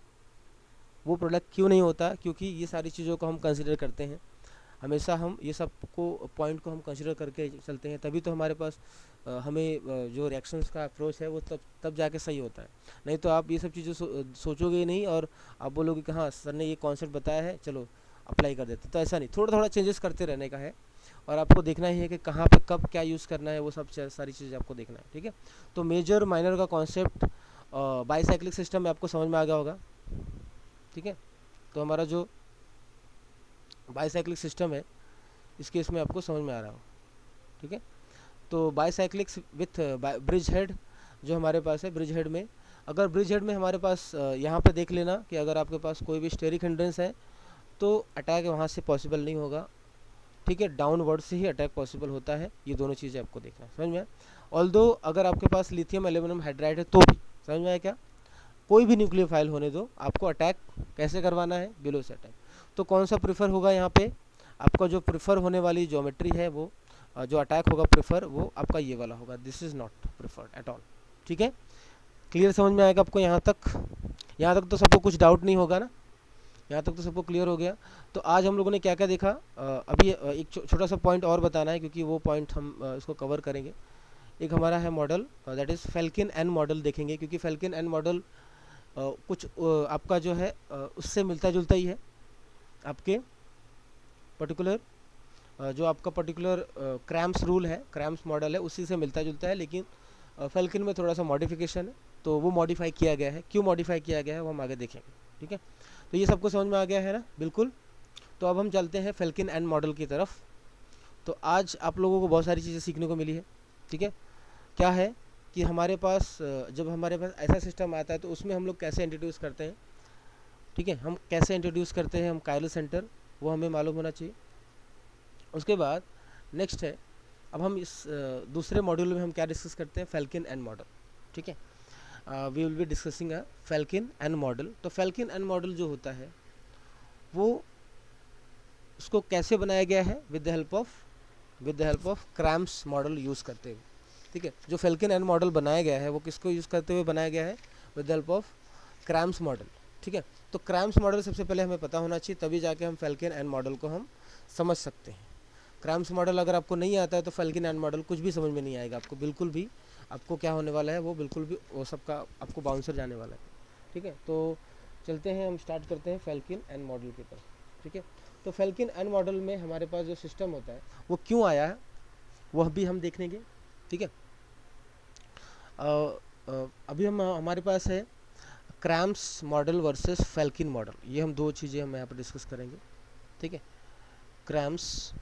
वो प्रोडक्ट क्यों नहीं होता, क्योंकि ये सारी चीज़ों को हम कंसिडर करते हैं हमेशा, हम ये सब को पॉइंट को हम कंसिडर करके चलते हैं, तभी तो हमारे पास हमें जो रिएक्शंस का अप्रोच है वो तब जाके सही होता है। नहीं तो आप ये सब चीज़ें सोचोगे ही नहीं और आप बोलोगे कि हाँ सर ने ये कॉन्सेप्ट बताया है, चलो अप्लाई कर देते। तो ऐसा नहीं, थोड़ा थोड़ा चेंजेस करते रहने का है और आपको देखना ही है कि कहाँ पे कब क्या यूज़ करना है, वो सब सारी चीज़ें आपको देखना है, ठीक है? तो मेजर माइनर का कॉन्सेप्ट बाईसाइक्लिक सिस्टम में आपको समझ में आ गया होगा, ठीक है? तो हमारा जो बाईसाइक्लिक सिस्टम है इस केस में आपको समझ में आ रहा हो, ठीक है? तो बाईसाइक्लिक्स विथ ब्रिज हेड जो हमारे पास है, ब्रिज हेड में अगर ब्रिज हेड में हमारे पास यहाँ पे देख लेना कि अगर आपके पास कोई भी स्टेरिक हिंड्रेंस है तो अटैक वहाँ से पॉसिबल नहीं होगा, ठीक है? डाउनवर्ड से ही अटैक पॉसिबल होता है। ये दोनों चीज़ें आपको देखना है, समझ में आया? ऑल्दो अगर आपके पास लिथियम एल्यूमिनियम हाइड्राइड है तो भी, समझ में आया क्या? कोई भी न्यूक्लियोफाइल होने दो, आपको अटैक कैसे करवाना है? बिलो से अटैक। तो कौन सा प्रीफर होगा यहाँ पे? आपका जो प्रीफर होने वाली ज्योमेट्री है वो जो अटैक होगा प्रीफर, वो आपका ये वाला होगा, this is not preferred at all, ठीक है? क्लियर समझ में आएगा आपको यहाँ तक? यहाँ तक तो सबको कुछ डाउट नहीं होगा ना? यहाँ तक तो सबको क्लियर हो गया। तो आज हम लोगों ने क्या क्या देखा, अभी एक छोटा सा पॉइंट और बताना है क्योंकि वो पॉइंट हम इसको कवर करेंगे। एक हमारा है model, that is Felkin Anh model देखेंगे, क्योंकि फेल्किन एन मॉडल कुछ आपका जो है उससे मिलता जुलता ही है, आपके पर्टिकुलर जो आपका पर्टिकुलर क्रैम्स रूल है, क्रैम्स मॉडल है, उसी से मिलता जुलता है, लेकिन फेल्किन में थोड़ा सा मॉडिफिकेशन है, तो वो मॉडिफाई किया गया है। क्यों मॉडिफाई किया गया है वो हम आगे देखेंगे, ठीक है? तो ये सबको समझ में आ गया है ना? बिल्कुल। तो अब हम चलते हैं फेल्किन एन मॉडल की तरफ। तो आज आप लोगों को बहुत सारी चीज़ें सीखने को मिली है, ठीक है? क्या है कि हमारे पास जब हमारे पास ऐसा सिस्टम आता है तो उसमें हम लोग कैसे इंट्रोड्यूस करते हैं, ठीक है? हम कैसे इंट्रोड्यूस करते हैं, हम कायरल सेंटर, वो हमें मालूम होना चाहिए। उसके बाद नेक्स्ट है, अब हम इस दूसरे मॉड्यूल में हम क्या डिस्कस करते हैं? फेल्किन एन मॉडल, ठीक है? We will be discussing a Felkin Anh model. तो फेल्किन एन मॉडल जो होता है वो उसको कैसे बनाया गया है? With the help of cramps model use करते हुए, ठीक है? जो फेल्किन एन मॉडल बनाया गया है वो किसको यूज़ करते हुए बनाया गया है? With the help of cramps model, ठीक है? तो क्रैम्स मॉडल सबसे पहले हमें पता होना चाहिए, तभी जाके हम फेल्किन एन मॉडल को हम समझ सकते हैं। क्रैम्स मॉडल अगर आपको नहीं आता है तो फेल्किन एन मॉडल कुछ भी समझ में नहीं आएगा आपको, बिल्कुल भी। आपको क्या होने वाला है वो बिल्कुल भी वो सबका आपको बाउंसर जाने वाला है, ठीक है? तो चलते हैं, हम स्टार्ट करते हैं फेल्किन एन मॉडल की तरफ, ठीक है? तो फेल्किन एन मॉडल में हमारे पास जो सिस्टम होता है वो क्यों आया है वह भी हम देखेंगे, ठीक है? अभी हम हमारे पास है क्रैम्स मॉडल वर्सेस फेल्किन मॉडल, ये हम दो चीज़ें हम यहाँ पर डिस्कस करेंगे, ठीक है? Cram's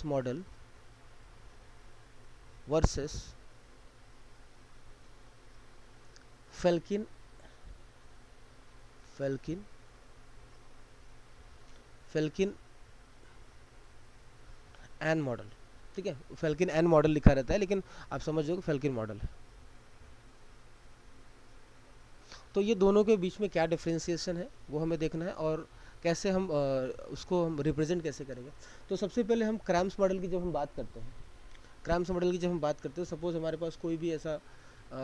model versus Felkin Anh model, ठीक है? फेल्किन एन मॉडल लिखा रहता है लेकिन आप समझ जाओगे फेल्किन मॉडल है। तो ये दोनों के बीच में क्या डिफ्रेंसिएशन है वो हमें देखना है और कैसे हम उसको हम रिप्रेजेंट कैसे करेंगे। तो सबसे पहले हम क्रैम्स मॉडल की जब हम बात करते हैं, सपोज हमारे पास कोई भी ऐसा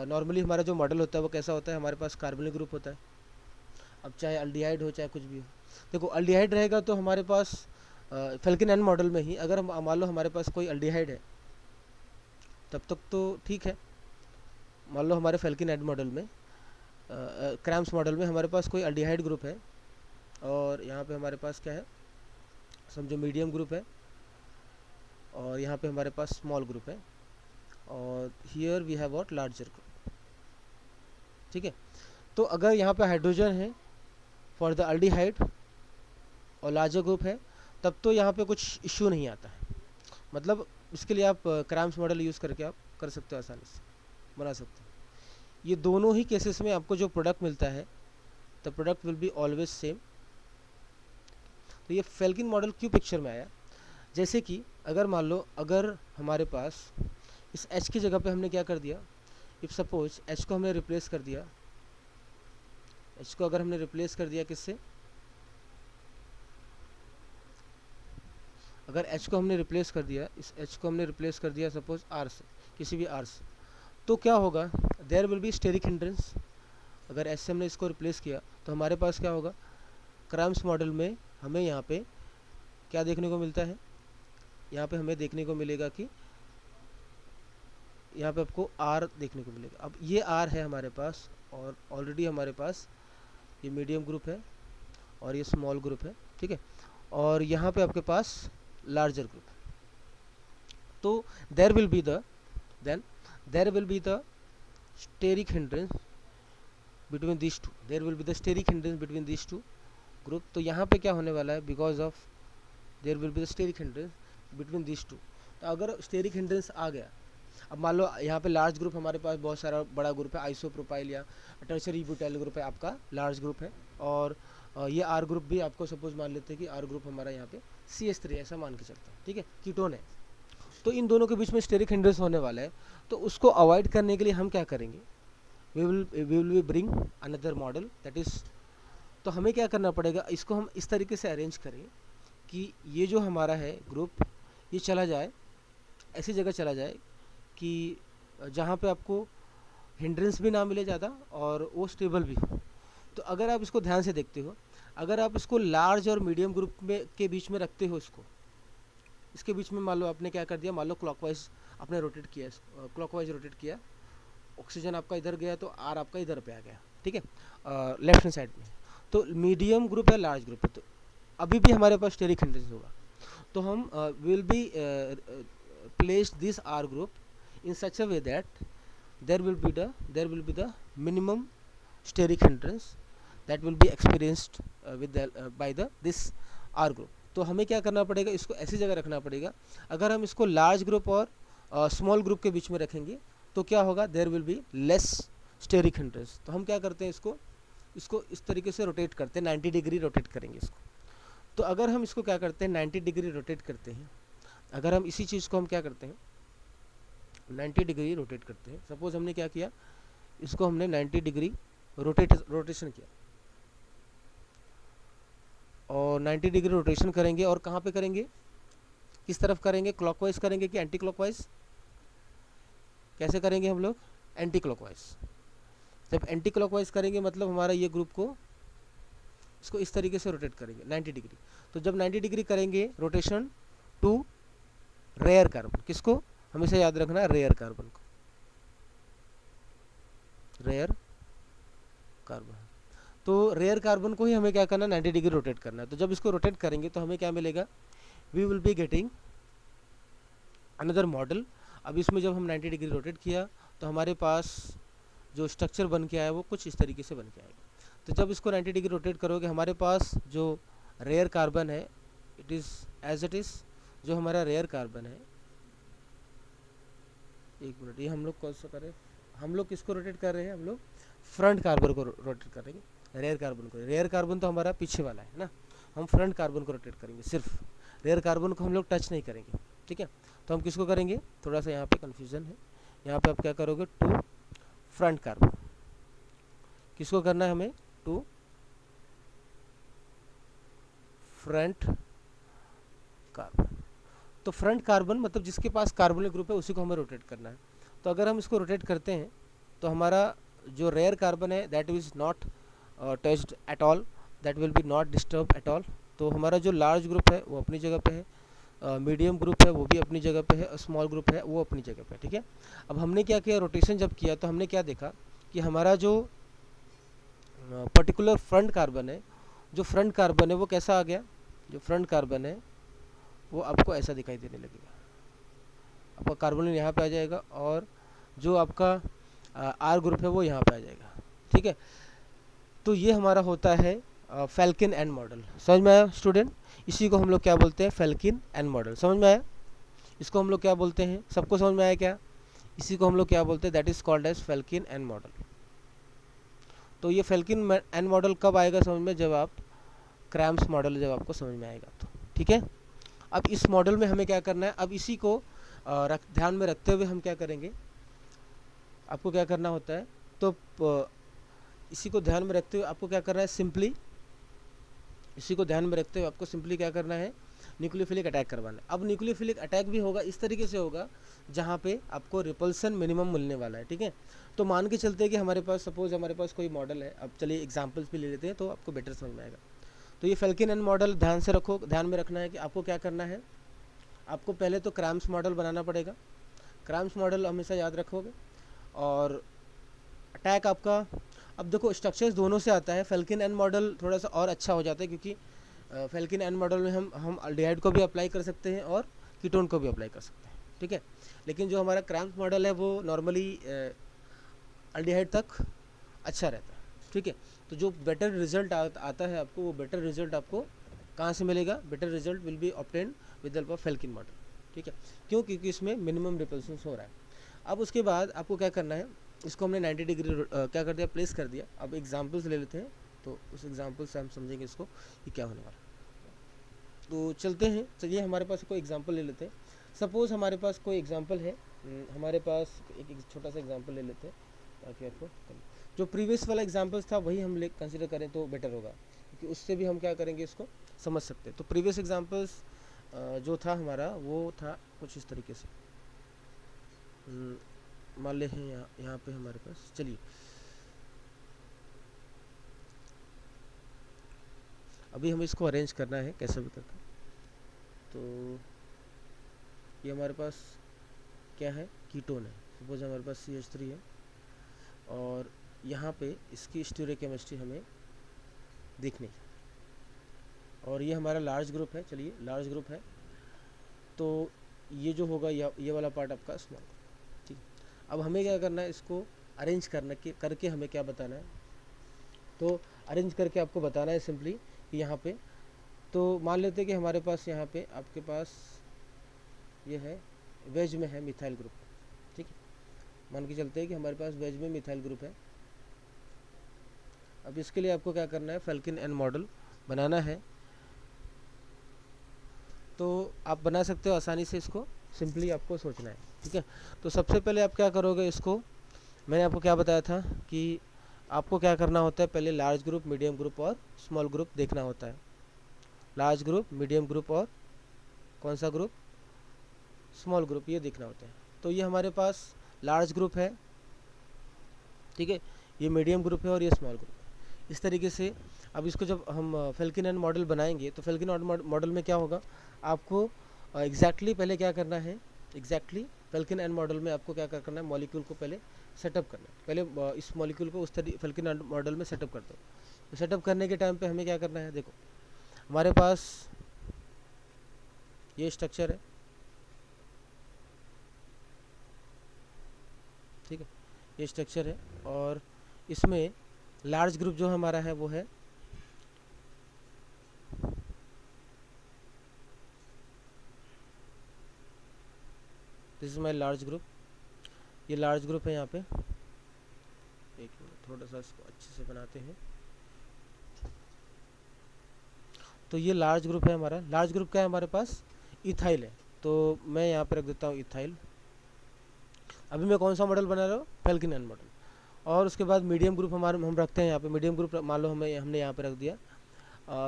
नॉर्मली हमारा जो मॉडल होता है वो कैसा होता है? हमारे पास कार्बनिक ग्रुप होता है, अब चाहे अल्डिहाइड हो चाहे कुछ भी हो। देखो अल्डिहाइड रहेगा तो हमारे पास फेल्किन एन मॉडल में ही अगर हम मान लो हमारे पास कोई अल्डिहाइड है तब तक तो ठीक है। मान लो हमारे फेल्किन एन मॉडल में क्रैम्स मॉडल में हमारे पास कोई अल्डिहाइड ग्रुप है और यहाँ पे हमारे पास क्या है, समझो मीडियम ग्रुप है, और यहाँ पे हमारे पास स्मॉल ग्रुप है, और here we have what, larger group, ठीक है? तो अगर यहाँ पे हाइड्रोजन है फॉर द अल्डिहाइड और लार्जर ग्रुप है तब तो यहाँ पे कुछ इश्यू नहीं आता है, मतलब इसके लिए आप क्रैम्स मॉडल यूज़ करके आप कर सकते हो, आसानी से बना सकते हो। ये दोनों ही केसेस में आपको जो प्रोडक्ट मिलता है the product will be always same. तो ये फेल्किन मॉडल क्यों पिक्चर में आया? जैसे कि अगर मान लो अगर हमारे पास इस H की जगह पे हमने क्या कर दिया, इफ़ सपोज H को हमने रिप्लेस कर दिया, H को अगर हमने रिप्लेस कर दिया किससे? अगर H को हमने रिप्लेस कर दिया, इस H को हमने रिप्लेस कर दिया सपोज R से, किसी भी R से, तो क्या होगा, there will be steric hindrance. अगर एस से हमने इसको रिप्लेस किया तो हमारे पास क्या होगा, क्रैम्स मॉडल में हमें यहाँ पे क्या देखने को मिलता है, यहाँ पे हमें देखने को मिलेगा कि यहाँ पे आपको R देखने को मिलेगा। अब ये R है हमारे पास, और ऑलरेडी हमारे पास ये मीडियम ग्रुप है और ये स्मॉल ग्रुप है, ठीक है, और यहाँ पे आपके पास लार्जर ग्रुप है। तो there will be the then there will be the steric hindrance between these two, there will be the steric hindrance between these two group। तो यहाँ पे क्या होने वाला है, because of there will be the steric hindrance between this two. तो अगर स्टेरिक हिंड्रेंस आ गया, अब मान लो यहाँ पे लार्ज ग्रुप हमारे पास बहुत सारा बड़ा ग्रुप है, आइसोप्रोपाइल या टर्शरी ब्यूटाइल ग्रुप है आपका, लार्ज ग्रुप है, और ये आर ग्रुप भी आपको सपोज मान लेते हैं कि आर ग्रुप हमारा यहाँ पे CH3 ऐसा मान के चलता है, ठीक है, कीटोन है। तो इन दोनों के बीच में स्टेरिक हिंड्रेंस होने वाला है, तो उसको अवॉइड करने के लिए हम क्या करेंगे, we will be bring another model that is. तो हमें क्या करना पड़ेगा, इसको हम इस तरीके से अरेंज करें कि ये जो हमारा है ग्रुप, ये चला जाए ऐसी जगह चला जाए कि जहाँ पे आपको हिंड्रेंस भी ना मिले ज़्यादा और वो स्टेबल भी हो। तो अगर आप इसको ध्यान से देखते हो, अगर आप इसको लार्ज और मीडियम ग्रुप में के बीच में रखते हो, इसके बीच में मान लो आपने क्या कर दिया, मान लो क्लॉकवाइज आपने रोटेट किया, क्लॉकवाइज रोटेट किया, ऑक्सीजन आपका इधर गया तो आर आपका इधर पे आ गया, ठीक है, लेफ्ट हैंड साइड में। तो मीडियम ग्रुप है, लार्ज ग्रुप है, तो अभी भी हमारे पास स्टेरिक हिंड्रेंस होगा। तो हम will be place this R group in such a way that there will be the minimum steric hindrance that will be experienced by this R group। तो हमें क्या करना पड़ेगा, इसको ऐसी जगह रखना पड़ेगा। अगर हम इसको लार्ज ग्रुप और स्मॉल ग्रुप के बीच में रखेंगे तो क्या होगा, there will be less steric hindrance. तो हम क्या करते हैं, इसको इस तरीके से रोटेट करते हैं, 90 डिग्री रोटेट करेंगे इसको। तो अगर हम इसको क्या करते हैं, 90 डिग्री रोटेट करते हैं, अगर हम इसी चीज़ को हम क्या करते हैं 90 डिग्री रोटेट करते हैं, सपोज हमने क्या किया, इसको हमने 90 डिग्री रोटेशन किया, और 90 डिग्री रोटेशन करेंगे, और कहाँ पे करेंगे, किस तरफ करेंगे, क्लॉकवाइज करेंगे कि एंटी क्लॉकवाइज, कैसे करेंगे हम लोग, एंटी क्लॉकवाइज। जब एंटी क्लॉकवाइज करेंगे मतलब हमारा ये ग्रुप को इसको इस तरीके से रोटेट करेंगे 90 डिग्री। तो जब 90 डिग्री करेंगे रोटेशन टू रेयर कार्बन, किसको हमेशा याद रखना है, रेयर कार्बन को, रेयर कार्बन। तो रेयर कार्बन को ही हमें क्या करना है, 90 डिग्री रोटेट करना है। तो जब इसको रोटेट करेंगे तो हमें क्या मिलेगा, we will be getting another model. अब इसमें जब हम 90 डिग्री रोटेट किया तो हमारे पास जो स्ट्रक्चर बन के आया वो कुछ इस तरीके से बन के आएगा। तो जब इसको 90 डिग्री रोटेट करोगे, हमारे पास जो रेयर कार्बन है, it is as it is, जो हमारा रेयर कार्बन है, एक मिनट, ये हम लोग कौन सा करें, हम लोग किसको रोटेट कर रहे हैं, हम लोग फ्रंट कार्बन को रोटेट करेंगे, रेयर कार्बन को। रेयर कार्बन तो हमारा पीछे वाला है ना, हम फ्रंट कार्बन को रोटेट करेंगे, सिर्फ रेयर कार्बन को हम लोग टच नहीं करेंगे, ठीक है। तो हम किसको करेंगे, थोड़ा सा यहाँ पे कन्फ्यूज़न है, यहाँ पे आप क्या करोगे, टू फ्रंट कार्बन, किसको करना है हमें, टू फ्रंट कार्बन। तो फ्रंट कार्बन मतलब जिसके पास कार्बोनिल ग्रुप है उसी को हमें रोटेट करना है। तो अगर हम इसको रोटेट करते हैं तो हमारा जो रेयर कार्बन है that is not touched at all, that will B not disturb at all. तो हमारा जो लार्ज ग्रुप है वो अपनी जगह पे है, मीडियम ग्रुप है वो भी अपनी जगह पे है, स्मॉल ग्रुप है वो अपनी जगह पे है, ठीक है। अब हमने क्या किया, रोटेशन जब किया तो हमने क्या देखा कि हमारा जो पर्टिकुलर फ्रंट कार्बन है, जो फ्रंट कार्बन है वो कैसा आ गया, जो फ्रंट कार्बन है वो आपको ऐसा दिखाई देने लगेगा, आपका कार्बोनिल यहाँ पे आ जाएगा और जो आपका आर ग्रुप है वो यहाँ पे आ जाएगा, ठीक है। तो ये हमारा होता है फैल्किन एन मॉडल। समझ में आया स्टूडेंट, इसी को हम लोग क्या बोलते हैं, फैल्किन एन मॉडल। समझ में आया, इसको हम लोग क्या बोलते हैं, सबको समझ में आया क्या, इसी को हम लोग क्या बोलते हैं, that is called as Felkin Anh model. तो ये फैल्किन एन मॉडल कब आएगा समझ में, जब आप क्रैम्स मॉडल जब आपको समझ में आएगा तो, ठीक है। अब इस मॉडल में हमें क्या करना है, अब इसी को ध्यान में रखते हुए हम क्या करेंगे, आपको क्या करना होता है, तो इसी को ध्यान में रखते हुए आपको क्या करना है, सिंपली इसी को ध्यान में रखते हुए आपको सिंपली क्या करना है न्यूक्लियोफिलिक अटैक करवाना है। अब न्यूक्लियोफिलिक अटैक भी होगा इस तरीके से होगा जहाँ पे आपको रिपल्सन मिनिमम मिलने वाला है, ठीक है। तो मान के चलते हैं कि हमारे पास सपोज हमारे पास कोई मॉडल है, अब चलिए एग्जांपल्स भी ले लेते हैं तो आपको बेटर समझ में आएगा। तो ये फेल्किन एन मॉडल ध्यान से रखो, ध्यान में रखना है कि आपको क्या करना है। आपको पहले तो क्रैम्स मॉडल बनाना पड़ेगा, क्रैम्स मॉडल हमेशा याद रखोगे। और अटैक आपका, अब देखो स्ट्रक्चर्स दोनों से आता है। फेल्किन एन मॉडल थोड़ा सा और अच्छा हो जाता है क्योंकि फेल्किन एन मॉडल में हम अल्डिहाइड को भी अप्लाई कर सकते हैं और कीटोन को भी अप्लाई कर सकते हैं, ठीक है। लेकिन जो हमारा क्रैम्स मॉडल है वो नॉर्मली अल्डिहाइड तक अच्छा रहता है, ठीक है। तो जो बेटर रिजल्ट आता है आपको, वो बेटर रिजल्ट आपको कहाँ से मिलेगा? Better result will be obtained with the help of Felkin model, ठीक है। क्यों? क्योंकि इसमें मिनिमम रिपल्सन हो रहा है। अब उसके बाद आपको क्या करना है, इसको हमने 90 डिग्री क्या कर दिया, प्लेस कर दिया। अब एग्जांपल्स ले लेते हैं, तो उस एग्जांपल से हम समझेंगे इसको कि क्या होने वाला है। तो चलते हैं, चलिए हमारे पास कोई एग्जांपल ले लेते हैं। सपोज़ हमारे पास कोई एग्जांपल है, हमारे पास एक छोटा सा एग्जांपल ले लेते हैं ताकि आपको जो प्रीवियस वाला एग्जांपल्स था वही हम ले कंसिडर करें तो बेटर होगा, क्योंकि उससे भी हम क्या करेंगे, इसको समझ सकते हैं। तो प्रीवियस एग्जांपल्स जो था हमारा वो था कुछ इस तरीके से। मान ले हैं यहाँ पे हमारे पास, चलिए अभी हमें इसको अरेंज करना है कैसे भी करके। तो ये हमारे पास क्या है, कीटोन है। सपोज हमारे पास CH3 है और यहाँ पे इसकी स्टीरियोकेमिस्ट्री हमें देखनी है। और ये हमारा लार्ज ग्रुप है, चलिए लार्ज ग्रुप है, तो ये जो होगा ये वाला पार्ट आपका स्मॉल, ठीक है। अब हमें क्या करना है, इसको अरेंज करके हमें क्या बताना है। तो अरेंज करके आपको बताना है सिंपली कि यहाँ पे, तो मान लेते हैं कि हमारे पास यहाँ पे आपके पास ये है वेज में है मिथाइल ग्रुप, ठीक है। मान के चलते हैं कि हमारे पास वेज में मिथाइल ग्रुप है। अब इसके लिए आपको क्या करना है, फेल्किन एन मॉडल बनाना है। तो आप बना सकते हो आसानी से, इसको सिंपली आपको सोचना है, ठीक है। तो सबसे पहले आप क्या करोगे, इसको मैंने आपको क्या बताया था कि आपको क्या करना होता है, पहले लार्ज ग्रुप, मीडियम ग्रुप और स्मॉल ग्रुप देखना होता है। लार्ज ग्रुप, मीडियम ग्रुप और कौन सा ग्रुप, स्मॉल ग्रुप, ये देखना होता है। तो ये हमारे पास लार्ज ग्रुप है, ठीक है, ये मीडियम ग्रुप है और ये स्मॉल ग्रुप है, इस तरीके से। अब इसको जब हम फेल्किन एन मॉडल बनाएंगे तो फेल्किन मॉडल में क्या होगा, आपको एग्जैक्टली पहले क्या करना है, एग्जैक्टली फेल्किन एन मॉडल में आपको क्या करना है, मॉलिक्यूल को पहले सेटअप करना है। पहले इस मॉलिक्यूल को उस तरीके फेल्किन एन मॉडल में सेटअप करते हो। तो सेटअप करने के टाइम पे हमें क्या करना है, देखो हमारे पास ये स्ट्रक्चर है, ठीक है, ये स्ट्रक्चर है। और इसमें लार्ज ग्रुप जो हमारा है वो है this is my large group, ये लार्ज ग्रुप है यहाँ पे। एक मिनट, थोड़ा सा इसको अच्छे से बनाते हैं। तो ये लार्ज ग्रुप है हमारा। लार्ज ग्रुप क्या है हमारे पास, इथाइल है। तो मैं यहाँ पे रख देता हूँ इथाइल। अभी मैं कौन सा मॉडल बना रहा हूँ, फेल्किन एन मॉडल। और उसके बाद मीडियम ग्रुप हमारे हम रखते हैं यहाँ पे, मीडियम ग्रुप मान लो हमने यहाँ पे रख दिया,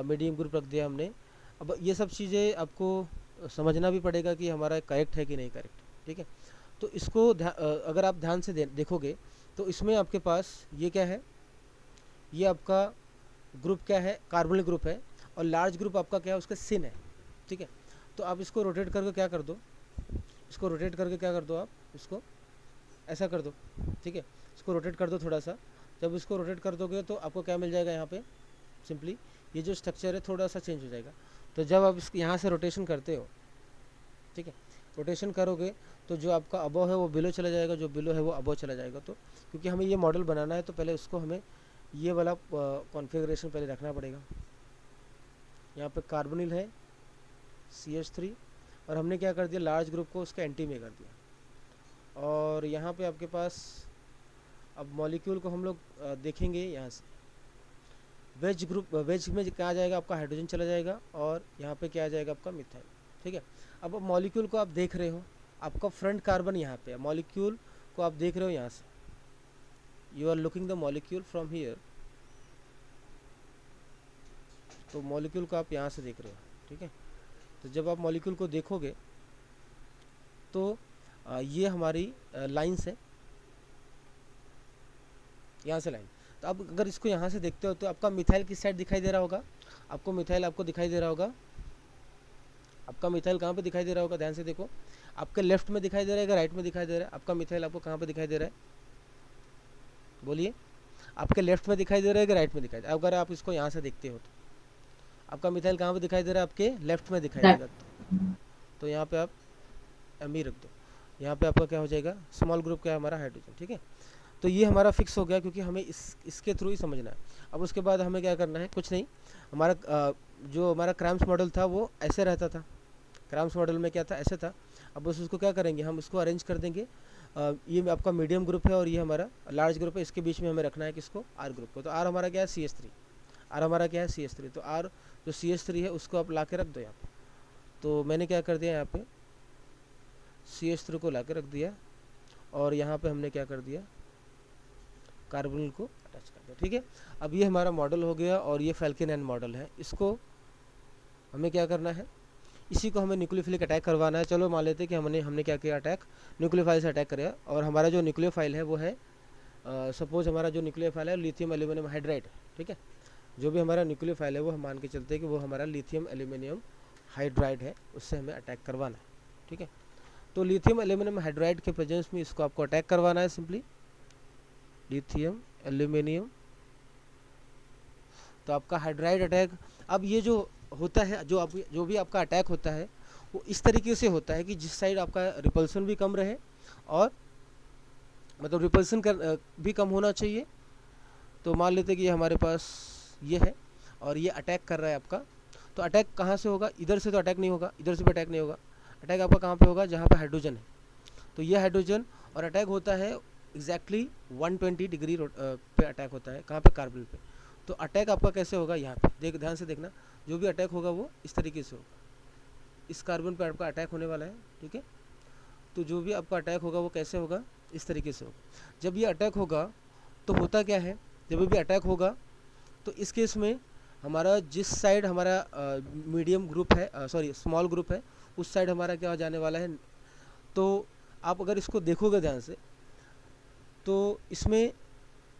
मीडियम ग्रुप रख दिया हमने। अब ये सब चीज़ें आपको समझना भी पड़ेगा कि हमारा करेक्ट है कि नहीं करेक्ट, ठीक है। तो इसको अगर आप ध्यान से देखोगे तो इसमें आपके पास ये क्या है, ये आपका ग्रुप क्या है, कार्बोनिल ग्रुप है। और लार्ज ग्रुप आपका क्या है, उसका सिन है, ठीक है। तो आप इसको रोटेट करके क्या कर दो, इसको रोटेट करके क्या कर दो, आप इसको ऐसा कर दो, ठीक है। इसको रोटेट कर दो थोड़ा सा। जब इसको रोटेट कर दोगे तो आपको क्या मिल जाएगा, यहाँ पे सिंपली ये जो स्ट्रक्चर है थोड़ा सा चेंज हो जाएगा। तो जब आप इसको यहाँ से रोटेशन करते हो, ठीक है, रोटेशन करोगे तो जो आपका अबव है वो बिलो चला जाएगा, जो बिलो है वो अबव चला जाएगा। तो क्योंकि हमें ये मॉडल बनाना है तो पहले उसको हमें ये वाला कॉन्फ़िगरेशन पहले रखना पड़ेगा। यहाँ पे कार्बोनिल है CH3 और हमने क्या कर दिया, लार्ज ग्रुप को उसके एंटी में कर दिया। और यहाँ पे आपके पास अब मॉलिक्यूल को हम लोग देखेंगे यहाँ से। वेज ग्रुप, वेज में क्या आ जाएगा, आपका हाइड्रोजन चला जाएगा और यहाँ पे क्या आ जाएगा, आपका मिथाइल, ठीक है। अब मॉलिक्यूल को आप देख रहे हो, आपका फ्रंट कार्बन यहाँ पे है, मॉलिक्यूल को आप देख रहे हो यहाँ से, you are looking the molecule from here. तो मॉलिक्यूल को आप यहाँ से देख रहे हो, ठीक है। तो जब आप मॉलिक्यूल को देखोगे तो ये हमारी लाइन्स है, यहाँ से लाइन। तो अब अगर इसको यहाँ से देखते हो तो आपका मिथाइल किस साइड दिखाई दे रहा होगा, आपको मिथाइल आपको दिखाई दे रहा होगा, आपका मिथाइल कहाँ पे दिखाई दे रहा होगा, ध्यान से देखो, आपके लेफ्ट में दिखाई दे रहा है कि राइट में दिखाई दे रहा है, आपका मिथाइल आपको कहाँ पे दिखाई दे रहा है, बोलिए, आपके लेफ्ट में दिखाई दे रहा है कि राइट में दिखाई दे रहा है। अगर आप इसको यहाँ से देखते हो तो आपका मिथाइल कहाँ पे दिखाई दे रहा है, आपके लेफ्ट में दिखाई देगा। तो यहाँ पे आप एमी रख दो, यहाँ पे आपका क्या हो जाएगा, स्मॉल ग्रुप क्या है हमारा, हाइड्रोजन, ठीक है। तो ये हमारा फिक्स हो गया क्योंकि हमें इसके थ्रू ही समझना है। अब उसके बाद हमें क्या करना है, कुछ नहीं, हमारा जो हमारा क्रैम्स मॉडल था वो ऐसे रहता था, क्रैम्स मॉडल में क्या था, ऐसे था। अब बस उसको क्या करेंगे, हम इसको अरेंज कर देंगे, ये आपका मीडियम ग्रुप है और ये हमारा लार्ज ग्रुप है, इसके बीच में हमें रखना है किसको, आर ग्रुप को। तो आर हमारा क्या है, CH3, आर हमारा क्या है, CH3। तो आर जो CH3 है उसको आप ला के रख दो यहाँ पे। तो मैंने क्या कर दिया, यहाँ पे CH3 को ला के रख दिया और यहाँ पे हमने क्या कर दिया, कार्बन को अटैच कर दिया, ठीक है। अब ये हमारा मॉडल हो गया और ये फैल्कन एंड मॉडल है। इसको हमें क्या करना है, इसी को हमें न्यूक्लियोफिलिक अटैक करवाना है। चलो मान लेते हैं कि हमने क्या किया, अटैक न्यूक्लियोफाइल से अटैक करेगा और हमारा जो न्यूक्लियोफाइल है वो है सपोज हमारा जो न्यूक्लियोफाइल है लिथियम एल्यूमिनियम हाइड्राइड, ठीक है। जो भी हमारा न्यूक्लियोफाइल है वो हम मान के चलते हैं कि वो हमारा लिथियम एल्यूमिनियम हाइड्राइड है, उससे हमें अटैक करवाना है, ठीक है। तो लिथियम एल्यूमिनियम हाइड्राइड के प्रेजेंस में इसको आपको अटैक करवाना है, सिंपली लिथियम एल्यूमिनियम, तो आपका हाइड्राइड अटैक। अब ये जो होता है, जो भी आपका अटैक होता है वो इस तरीके से होता है कि जिस साइड आपका रिपल्सन भी कम रहे और मतलब रिपल्सन भी कम होना चाहिए। तो मान लेते कि ये हमारे पास ये है और ये अटैक कर रहा है आपका, तो अटैक कहाँ से होगा, इधर से तो अटैक नहीं होगा, इधर से भी अटैक नहीं होगा, अटैक आपका कहाँ पे होगा, जहाँ पे हाइड्रोजन है। तो ये हाइड्रोजन और अटैक होता है एग्जैक्टली 120 डिग्री पे अटैक होता है, कहाँ पे, कार्बन पे। तो अटैक आपका कैसे होगा, यहाँ पे ध्यान से देखना, जो भी अटैक होगा वो इस तरीके से होगा, इस कार्बन पे आपका अटैक होने वाला है, ठीक है। तो जो भी आपका अटैक होगा वो कैसे होगा, इस तरीके से होगा। जब ये अटैक होगा तो होता क्या है, जब भी अटैक होगा तो इस केस में हमारा जिस साइड हमारा मीडियम ग्रुप है, सॉरी स्मॉल ग्रुप है, उस साइड हमारा क्या हो जाने वाला है। तो आप अगर इसको देखोगे ध्यान से तो इसमें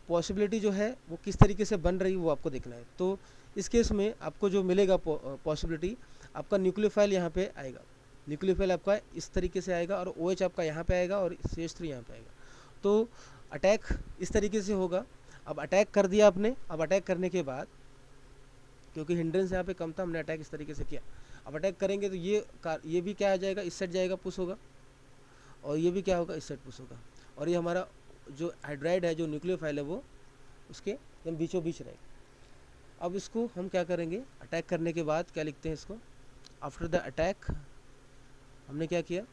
पॉसिबिलिटी जो है वो किस तरीके से बन रही है वो आपको देखना है। तो इस केस में आपको जो मिलेगा पॉसिबिलिटी, आपका न्यूक्लियोफाइल यहाँ पे आएगा, न्यूक्लियोफाइल आपका इस तरीके से आएगा और OH आपका यहाँ पे आएगा और CH3 यहाँ पे आएगा। तो अटैक इस तरीके से होगा। अब अटैक कर दिया आपने, अब अटैक करने के बाद क्योंकि हिंड्रेंस यहाँ पे कम था, हमने अटैक इस तरीके से किया। अब अटैक करेंगे तो ये भी क्या आ जाएगा, इस साइड जाएगा, पुश होगा, और ये भी क्या होगा, इस साइड पुश होगा, और ये हमारा जो हाइड्राइड है, जो न्यूक्लियोफाइल है, वो उसके एकदम बीचों बीच रहेगा। अब इसको हम क्या करेंगे, अटैक करने के बाद क्या लिखते हैं इसको, आफ्टर द अटैक हमने क्या किया,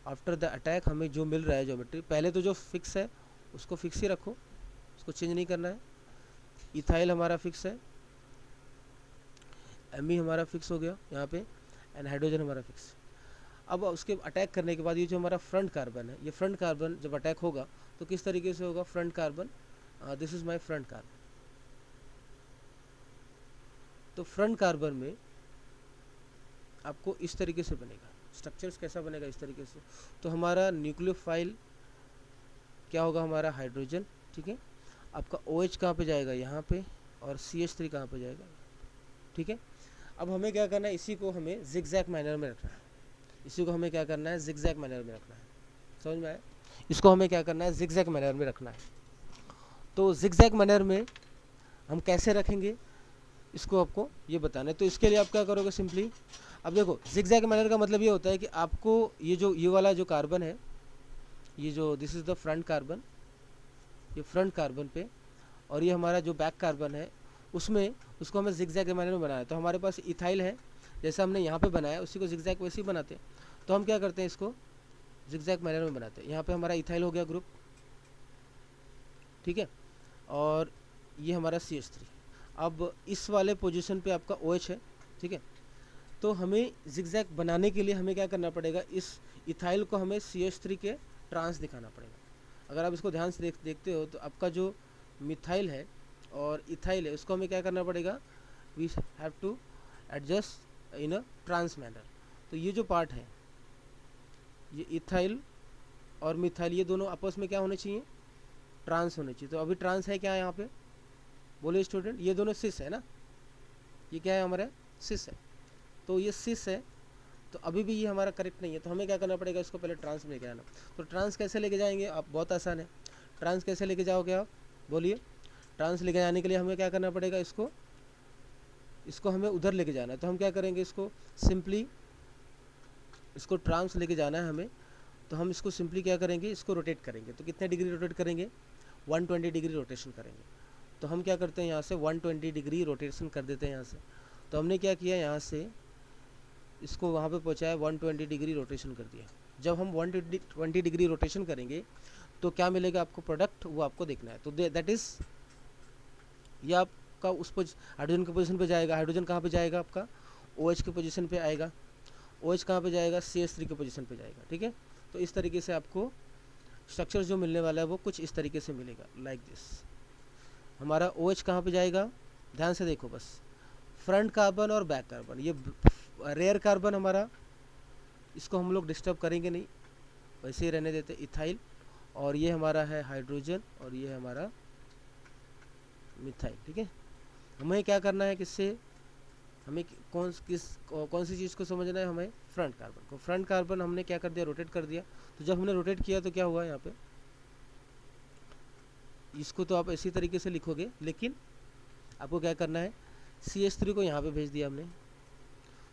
आफ्टर द अटैक हमें जो मिल रहा है ज्योमेट्री, पहले तो जो फिक्स है उसको फिक्स ही रखो, उसको चेंज नहीं करना है। इथाइल हमारा फिक्स है, एमी हमारा फिक्स हो गया यहाँ पे, एंड हाइड्रोजन हमारा फिक्स। अब उसके अटैक करने के बाद ये जो हमारा फ्रंट कार्बन है, ये फ्रंट कार्बन जब अटैक होगा तो किस तरीके से होगा, front carbon, this is my front carbon. तो फ्रंट कार्बन में आपको इस तरीके से बनेगा, स्ट्रक्चर्स कैसा बनेगा, इस तरीके से। तो हमारा न्यूक्लियोफाइल क्या होगा, हमारा हाइड्रोजन, ठीक है। आपका OH कहाँ पे जाएगा, यहाँ पे, और CH3 कहाँ पे जाएगा, ठीक है। अब हमें क्या करना है, इसी को हमें जिगजैग मैनर में रखना है, इसी को हमें क्या करना है, जिगजैग मैनर में रखना है, समझ में आया। इसको हमें क्या करना है, जिगजैग मैनर में रखना है। तो जिगजैग मैनर में हम कैसे रखेंगे इसको आपको ये बताना है। तो इसके लिए आप क्या करोगे, सिंपली अब देखो, जिगजैग मैनर का मतलब ये होता है कि आपको ये वाला जो कार्बन है, ये जो this is the front carbon, ये फ्रंट कार्बन पे, और ये हमारा जो बैक कार्बन है उसमें, उसको हमें जिगजैग मैनर में बनाना है। तो हमारे पास इथाइल है, जैसा हमने यहाँ पे बनाया उसी को जिगजैग वैसे ही बनाते हैं। तो हम क्या करते हैं, इसको जिगजैग मैनर में बनाते हैं। यहाँ पे हमारा इथाइल हो गया ग्रुप, ठीक है, और ये हमारा CH3। अब इस वाले पोजीशन पे आपका OH है, ठीक है। तो हमें जिगजैग बनाने के लिए हमें क्या करना पड़ेगा, इस इथाइल को हमें CH3 के ट्रांस दिखाना पड़ेगा। अगर आप इसको ध्यान से देखते हो तो आपका जो मिथाइल है और इथाइल है उसको हमें क्या करना पड़ेगा, we have to adjust in a trans manner. तो ये जो पार्ट है, ये इथाइल और मिथाइल, ये दोनों आपस में क्या होने चाहिए, ट्रांस होने चाहिए। तो अभी ट्रांस है क्या यहाँ पे, बोले स्टूडेंट, ये दोनों सिस है ना, ये क्या है हमारा, सिस है। तो ये सिस है, तो अभी भी ये हमारा करेक्ट नहीं है, तो हमें क्या करना पड़ेगा, इसको पहले ट्रांस में लेके आना। तो ट्रांस कैसे लेके जाएंगे आप, बहुत आसान है। ट्रांस कैसे लेके जाओगे आप, बोलिए। ट्रांस लेके जाने के लिए हमें क्या करना पड़ेगा, इसको हमें उधर लेके जाना है। तो हम क्या करेंगे, इसको सिंपली, इसको ट्रांस लेके जाना है हमें, तो हम इसको सिंपली क्या करेंगे, इसको रोटेट करेंगे। तो कितने डिग्री रोटेट करेंगे, 120 डिग्री रोटेशन करेंगे। तो हम क्या करते हैं, यहाँ से 120 डिग्री रोटेशन कर देते हैं यहाँ से। तो हमने क्या किया, यहाँ से इसको वहाँ पे पहुँचाया, 120 डिग्री रोटेशन कर दिया। जब हम 120 डिग्री रोटेशन करेंगे तो क्या मिलेगा आपको प्रोडक्ट, वो आपको देखना है। तो दैट इज़, ये आपका उस हाइड्रोजन की पोजीशन पे जाएगा। हाइड्रोजन कहाँ पे जाएगा आपका, OH की पोजीशन पे आएगा। OH कहाँ पे जाएगा, CH3 की पोजीशन पे जाएगा। ठीक है, तो इस तरीके से आपको स्ट्रक्चर जो मिलने वाला है वो कुछ इस तरीके से मिलेगा, लाइक दिस। हमारा OH कहाँ पे जाएगा, ध्यान से देखो बस, फ्रंट कार्बन और बैक कार्बन, ये रेयर कार्बन हमारा, इसको हम लोग डिस्टर्ब करेंगे नहीं, वैसे ही रहने देते, इथाइल। और ये हमारा है हाइड्रोजन, और ये है हमारा मिथाइल। ठीक है, हमें क्या करना है, किससे, हमें कौन सी चीज़ को समझना है, हमें फ्रंट कार्बन को। फ्रंट कार्बन हमने क्या कर दिया, रोटेट कर दिया। तो जब हमने रोटेट किया तो क्या हुआ यहाँ पे, इसको तो आप इसी तरीके से लिखोगे, लेकिन आपको क्या करना है, CH3 को यहाँ पे भेज दिया हमने।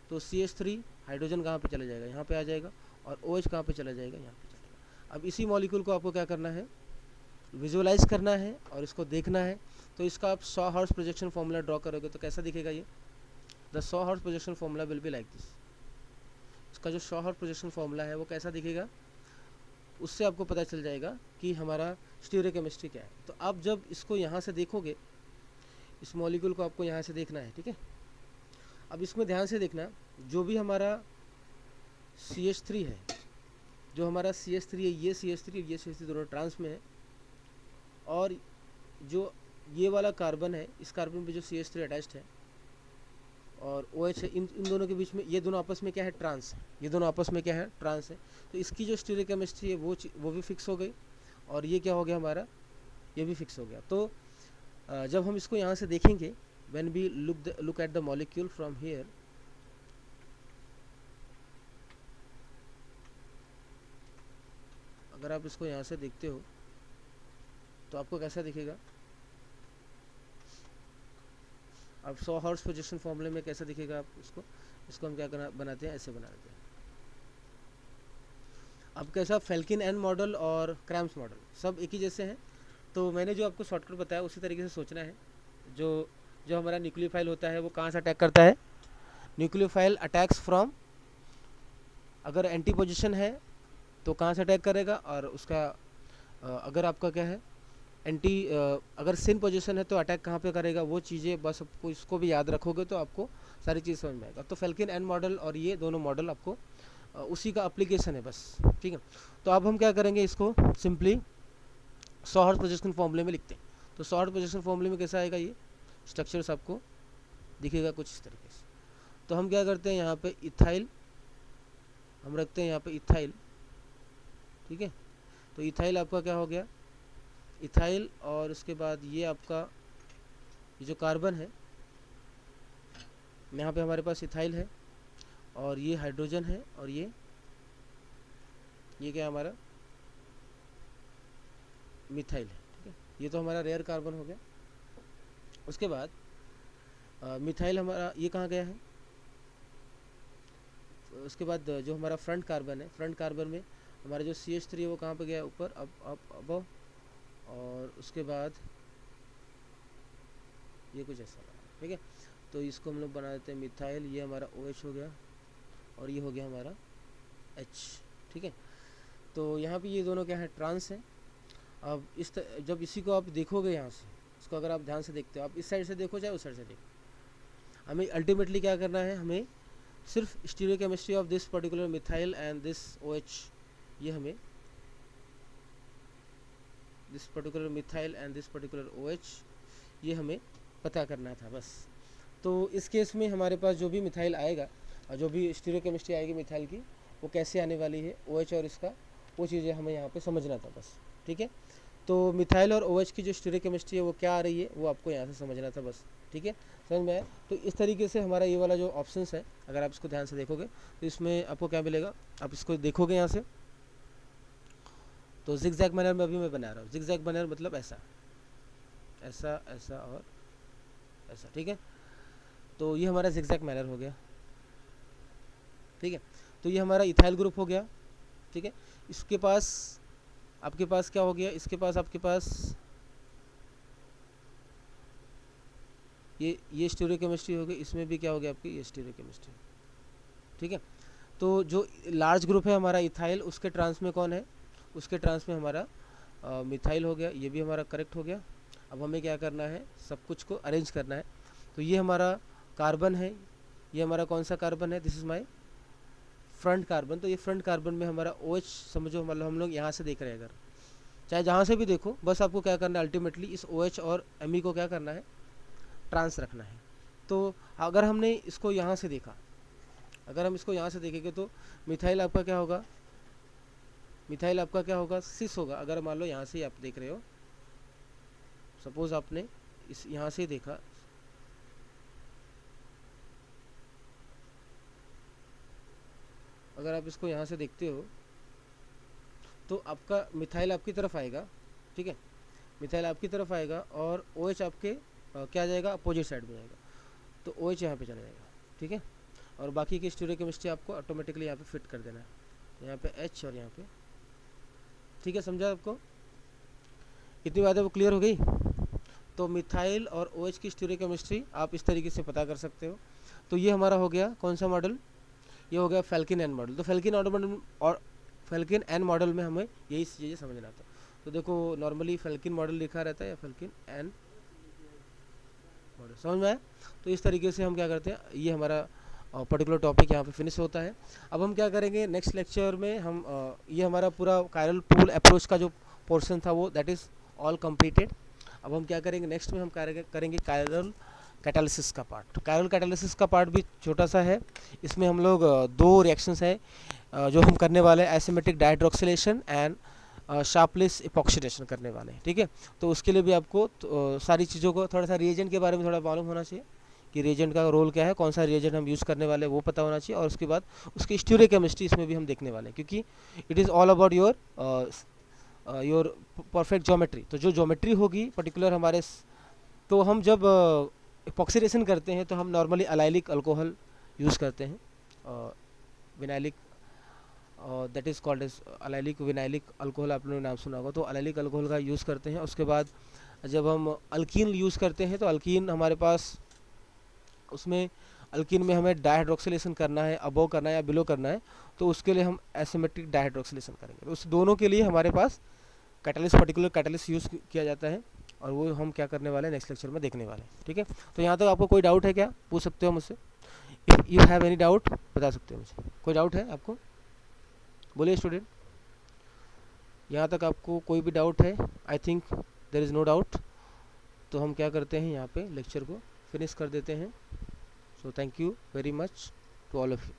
तो CH3 हाइड्रोजन कहाँ पे चला जाएगा, यहाँ पे आ जाएगा, और OH कहाँ पे चला जाएगा, यहाँ पे चला जाएगा। अब इसी मॉलिक्यूल को आपको क्या करना है, विजुअलाइज करना है और इसको देखना है। तो इसका आप 100 हर्ट्ज प्रोजेक्शन फॉर्मूला ड्रॉ करोगे तो कैसा दिखेगा ये, the 100 hertz projection formula will be like this. इसका जो 100 हर्ट्ज प्रोजेक्शन फॉर्मूला है वो कैसा दिखेगा, उससे आपको पता चल जाएगा कि हमारा स्टीरियोकेमिस्ट्री क्या है। तो आप जब इसको यहाँ से देखोगे, इस मॉलिक्यूल को आपको यहाँ से देखना है। ठीक है, अब इसमें ध्यान से देखना, जो भी हमारा CH3 है, जो हमारा CH3 है, ये CH3 और ये CH3 दोनों ट्रांस में है। और जो ये वाला कार्बन है, इस कार्बन पे जो CH3 अटैच्ड है और OH है, इन दोनों के बीच में, ये दोनों आपस में क्या है, ट्रांस है। ये दोनों आपस में क्या है, ट्रांस है। तो इसकी जो स्टीरियोकेमिस्ट्री है वो भी फिक्स हो गई, और ये क्या हो गया हमारा, ये भी फिक्स हो गया। तो जब हम इसको यहाँ से देखेंगे, when we look at the molecule from here, अगर आप इसको यहाँ से देखते हो तो आपको कैसा दिखेगा, अब 100 हर्ट्ज प्रोजेक्शन फॉर्मूले में कैसा दिखेगा आप इसको हम क्या बनाते हैं, ऐसे बना देते हैं। अब कैसा, फेल्किन एन मॉडल और क्रैम्स मॉडल सब एक ही जैसे हैं। तो मैंने जो आपको शॉर्टकट बताया उसी तरीके से सोचना है। जो हमारा न्यूक्लियोफाइल होता है वो कहाँ से अटैक करता है, न्यूक्लियोफाइल अटैक्स फ्रॉम, अगर एंटी पोजिशन है तो कहाँ से अटैक करेगा, और उसका अगर आपका क्या है अगर सिन पोजीशन है तो अटैक कहाँ पे करेगा, वो चीज़ें बस आपको इसको भी याद रखोगे तो आपको सारी चीज़ समझ में आएगा। तो फेल्किन एन मॉडल और ये दोनों मॉडल आपको उसी का एप्लीकेशन है बस। ठीक है, तो अब हम क्या करेंगे, इसको सिंपली 100 हर्ट्ज पोजीशन फॉर्मूले में लिखते हैं। तो 100 हर्ट्ज पोजीशन फॉर्मूले में कैसा आएगा, ये स्ट्रक्चर्स आपको दिखेगा कुछ इस तरीके से। तो हम क्या करते हैं, यहाँ पे इथाइल हम रखते हैं, यहाँ पे इथाइल। ठीक है, तो इथाइल आपका क्या हो गया, इथाइल, और उसके बाद ये आपका ये जो कार्बन है, यहाँ पे हमारे पास इथाइल है, और ये हाइड्रोजन है, और ये क्या हमारा मिथाइल है। ठीक है, ये तो हमारा रेयर कार्बन हो गया। उसके बाद मिथाइल हमारा ये कहाँ गया है, उसके बाद जो हमारा फ्रंट कार्बन है, फ्रंट कार्बन में हमारा जो CH3 है वो कहाँ पे गया, ऊपर, अब और उसके बाद ये कुछ ऐसा बना। ठीक है, तो इसको हम लोग बना देते हैं मिथाइल, ये हमारा OH हो गया, और ये हो गया हमारा H। ठीक है, तो यहाँ पे ये दोनों क्या है, ट्रांस है। अब जब इसी को आप देखोगे यहाँ से, इसको अगर आप ध्यान से देखते हो, आप इस साइड से देखो चाहे उस साइड से देखो, हमें अल्टीमेटली क्या करना है, हमें सिर्फ stereochemistry of this particular methyl and this OH, ये हमें this particular methyl and this particular OH ये हमें पता करना था बस। तो इस केस में हमारे पास जो भी मिथाइल आएगा जो भी स्टीरियोकेमिस्ट्री आएगी मिथाइल की वो कैसे आने वाली है, OH और इसका, वो चीज़ें हमें यहाँ पे समझना था बस। ठीक है, तो मिथाइल और OH की जो स्टीरियोकेमिस्ट्री है वो क्या आ रही है वो आपको यहाँ से समझना था बस। ठीक है, समझ में आया? तो इस तरीके से हमारा ये वाला जो ऑप्शंस है, अगर आप इसको ध्यान से देखोगे तो इसमें आपको क्या मिलेगा, आप इसको देखोगे यहाँ से तो जिगजैग मैनर में अभी मैं बना रहा हूँ। जिगजैग मैनर मतलब ऐसा ऐसा ऐसा और ऐसा। ठीक है, तो ये हमारा जिगजैग मैनर हो गया। ठीक है, तो ये हमारा इथाइल ग्रुप हो गया। ठीक है, इसके पास आपके पास क्या हो गया, इसके पास आपके पास ये स्टीरियोकेमिस्ट्री हो गई, इसमें भी क्या हो गया आपकी ये स्टीरियोकेमिस्ट्री। ठीक है, तो जो लार्ज ग्रुप है हमारा इथाइल, उसके ट्रांस में कौन है, उसके ट्रांस में हमारा मिथाइल हो गया। ये भी हमारा करेक्ट हो गया। अब हमें क्या करना है, सब कुछ को अरेंज करना है। तो ये हमारा कार्बन है, ये हमारा कौन सा कार्बन है, this is my front carbon. तो ये फ्रंट कार्बन में हमारा OH समझो, मतलब हम लोग यहाँ से देख रहे हैं, अगर चाहे जहाँ से भी देखो, बस आपको क्या करना है, अल्टीमेटली इस OH और Me को क्या करना है, ट्रांस रखना है। तो अगर हमने इसको यहाँ से देखा, अगर हम इसको यहाँ से देखेंगे तो मिथाइल आपका क्या होगा, मिथाइल आपका क्या होगा, सिस होगा। अगर मान लो यहाँ से ही आप देख रहे हो, सपोज आपने इस यहाँ से देखा, अगर आप इसको यहाँ से देखते हो तो आपका मिथाइल आपकी तरफ आएगा। ठीक है, मिथाइल आपकी तरफ आएगा और OH आपके क्या जाएगा, अपोजिट साइड में जाएगा। तो OH यहाँ पे चला जाएगा। ठीक है, और बाकी की स्टीरियोकेमिस्ट्री आपको ऑटोमेटिकली यहाँ पे फिट कर देना है, यहाँ पे H और यहाँ पे। ठीक है, समझा आपको, इतनी बातें वो क्लियर हो गई। तो मिथाइल और OH की स्टीरियोकेमिस्ट्री आप इस तरीके से पता कर सकते हो। तो ये हमारा हो गया कौन सा मॉडल, ये हो गया फेल्किन एन मॉडल। तो फेल्किन एन मॉडल में हमें यही चीज़ें समझना था। तो देखो नॉर्मली फेल्किन मॉडल लिखा रहता है या फेल्किन एन मॉडल, समझ में आया? तो इस तरीके से हम क्या करते हैं, ये हमारा पर्टिकुलर टॉपिक यहाँ पे फिनिश होता है। अब हम क्या करेंगे नेक्स्ट लेक्चर में, हम ये हमारा पूरा कायरल पूल अप्रोच का जो पोर्शन था वो दैट इज़ ऑल कंप्लीटेड। अब हम क्या करेंगे नेक्स्ट में, हम करेंगे कायरल कैटालिसिस का पार्ट। कायरल कैटालिसिस का पार्ट भी छोटा सा है, इसमें हम लोग दो रिएक्शंस है जो हम करने वाले हैं, एसिमेट्रिक डाइहाइड्रोक्सिलेशन एंड शार्पलेस इपॉक्सीडेशन करने वाले हैं। ठीक है, तो उसके लिए भी आपको सारी चीज़ों को, थोड़ा सा रिएजेंट के बारे में थोड़ा मालूम होना चाहिए कि रिएजेंट का रोल क्या है, कौन सा रिएजेंट हम यूज़ करने वाले हैं वो पता होना चाहिए। और उसके बाद उसकी स्टीरियोकेमिस्ट्री इसमें भी हम देखने वाले हैं, क्योंकि it is all about your perfect geometry. तो जो ज्योमेट्री होगी पर्टिकुलर हमारे, तो हम जब इपॉक्सीडेशन करते हैं तो हम नॉर्मली अलाइलिक अल्कोहल यूज़ करते हैं, vinylic, that is called as allylic vinylic alcohol, आप लोगों ने नाम सुना होगा। तो अलाइलिक अल्कोहल का यूज़ करते हैं। उसके बाद जब हम अल्कीन यूज़ करते हैं तो अल्कीन हमारे पास, उसमें अल्कीन में हमें डाइहाइड्रोक्सिलेशन करना है, अबव करना है या बिलो करना है, तो उसके लिए हम एसिमेट्रिक डाइहाइड्रोक्सिलेशन करेंगे। तो उस दोनों के लिए हमारे पास कैटलिस्ट, पर्टिकुलर कैटलिस्ट यूज़ किया जाता है, और वो हम क्या करने वाले हैं नेक्स्ट लेक्चर में देखने वाले हैं। ठीक है, तो यहाँ तक आपको कोई डाउट है क्या, पूछ सकते हो मुझसे। If you have any doubt बता सकते हो मुझे। कोई डाउट है आपको, बोलिए स्टूडेंट। यहाँ तक आपको कोई भी डाउट है? I think there is no doubt. तो हम क्या करते हैं, यहाँ पे लेक्चर को फिनिश कर देते हैं। So thank you very much to all of you.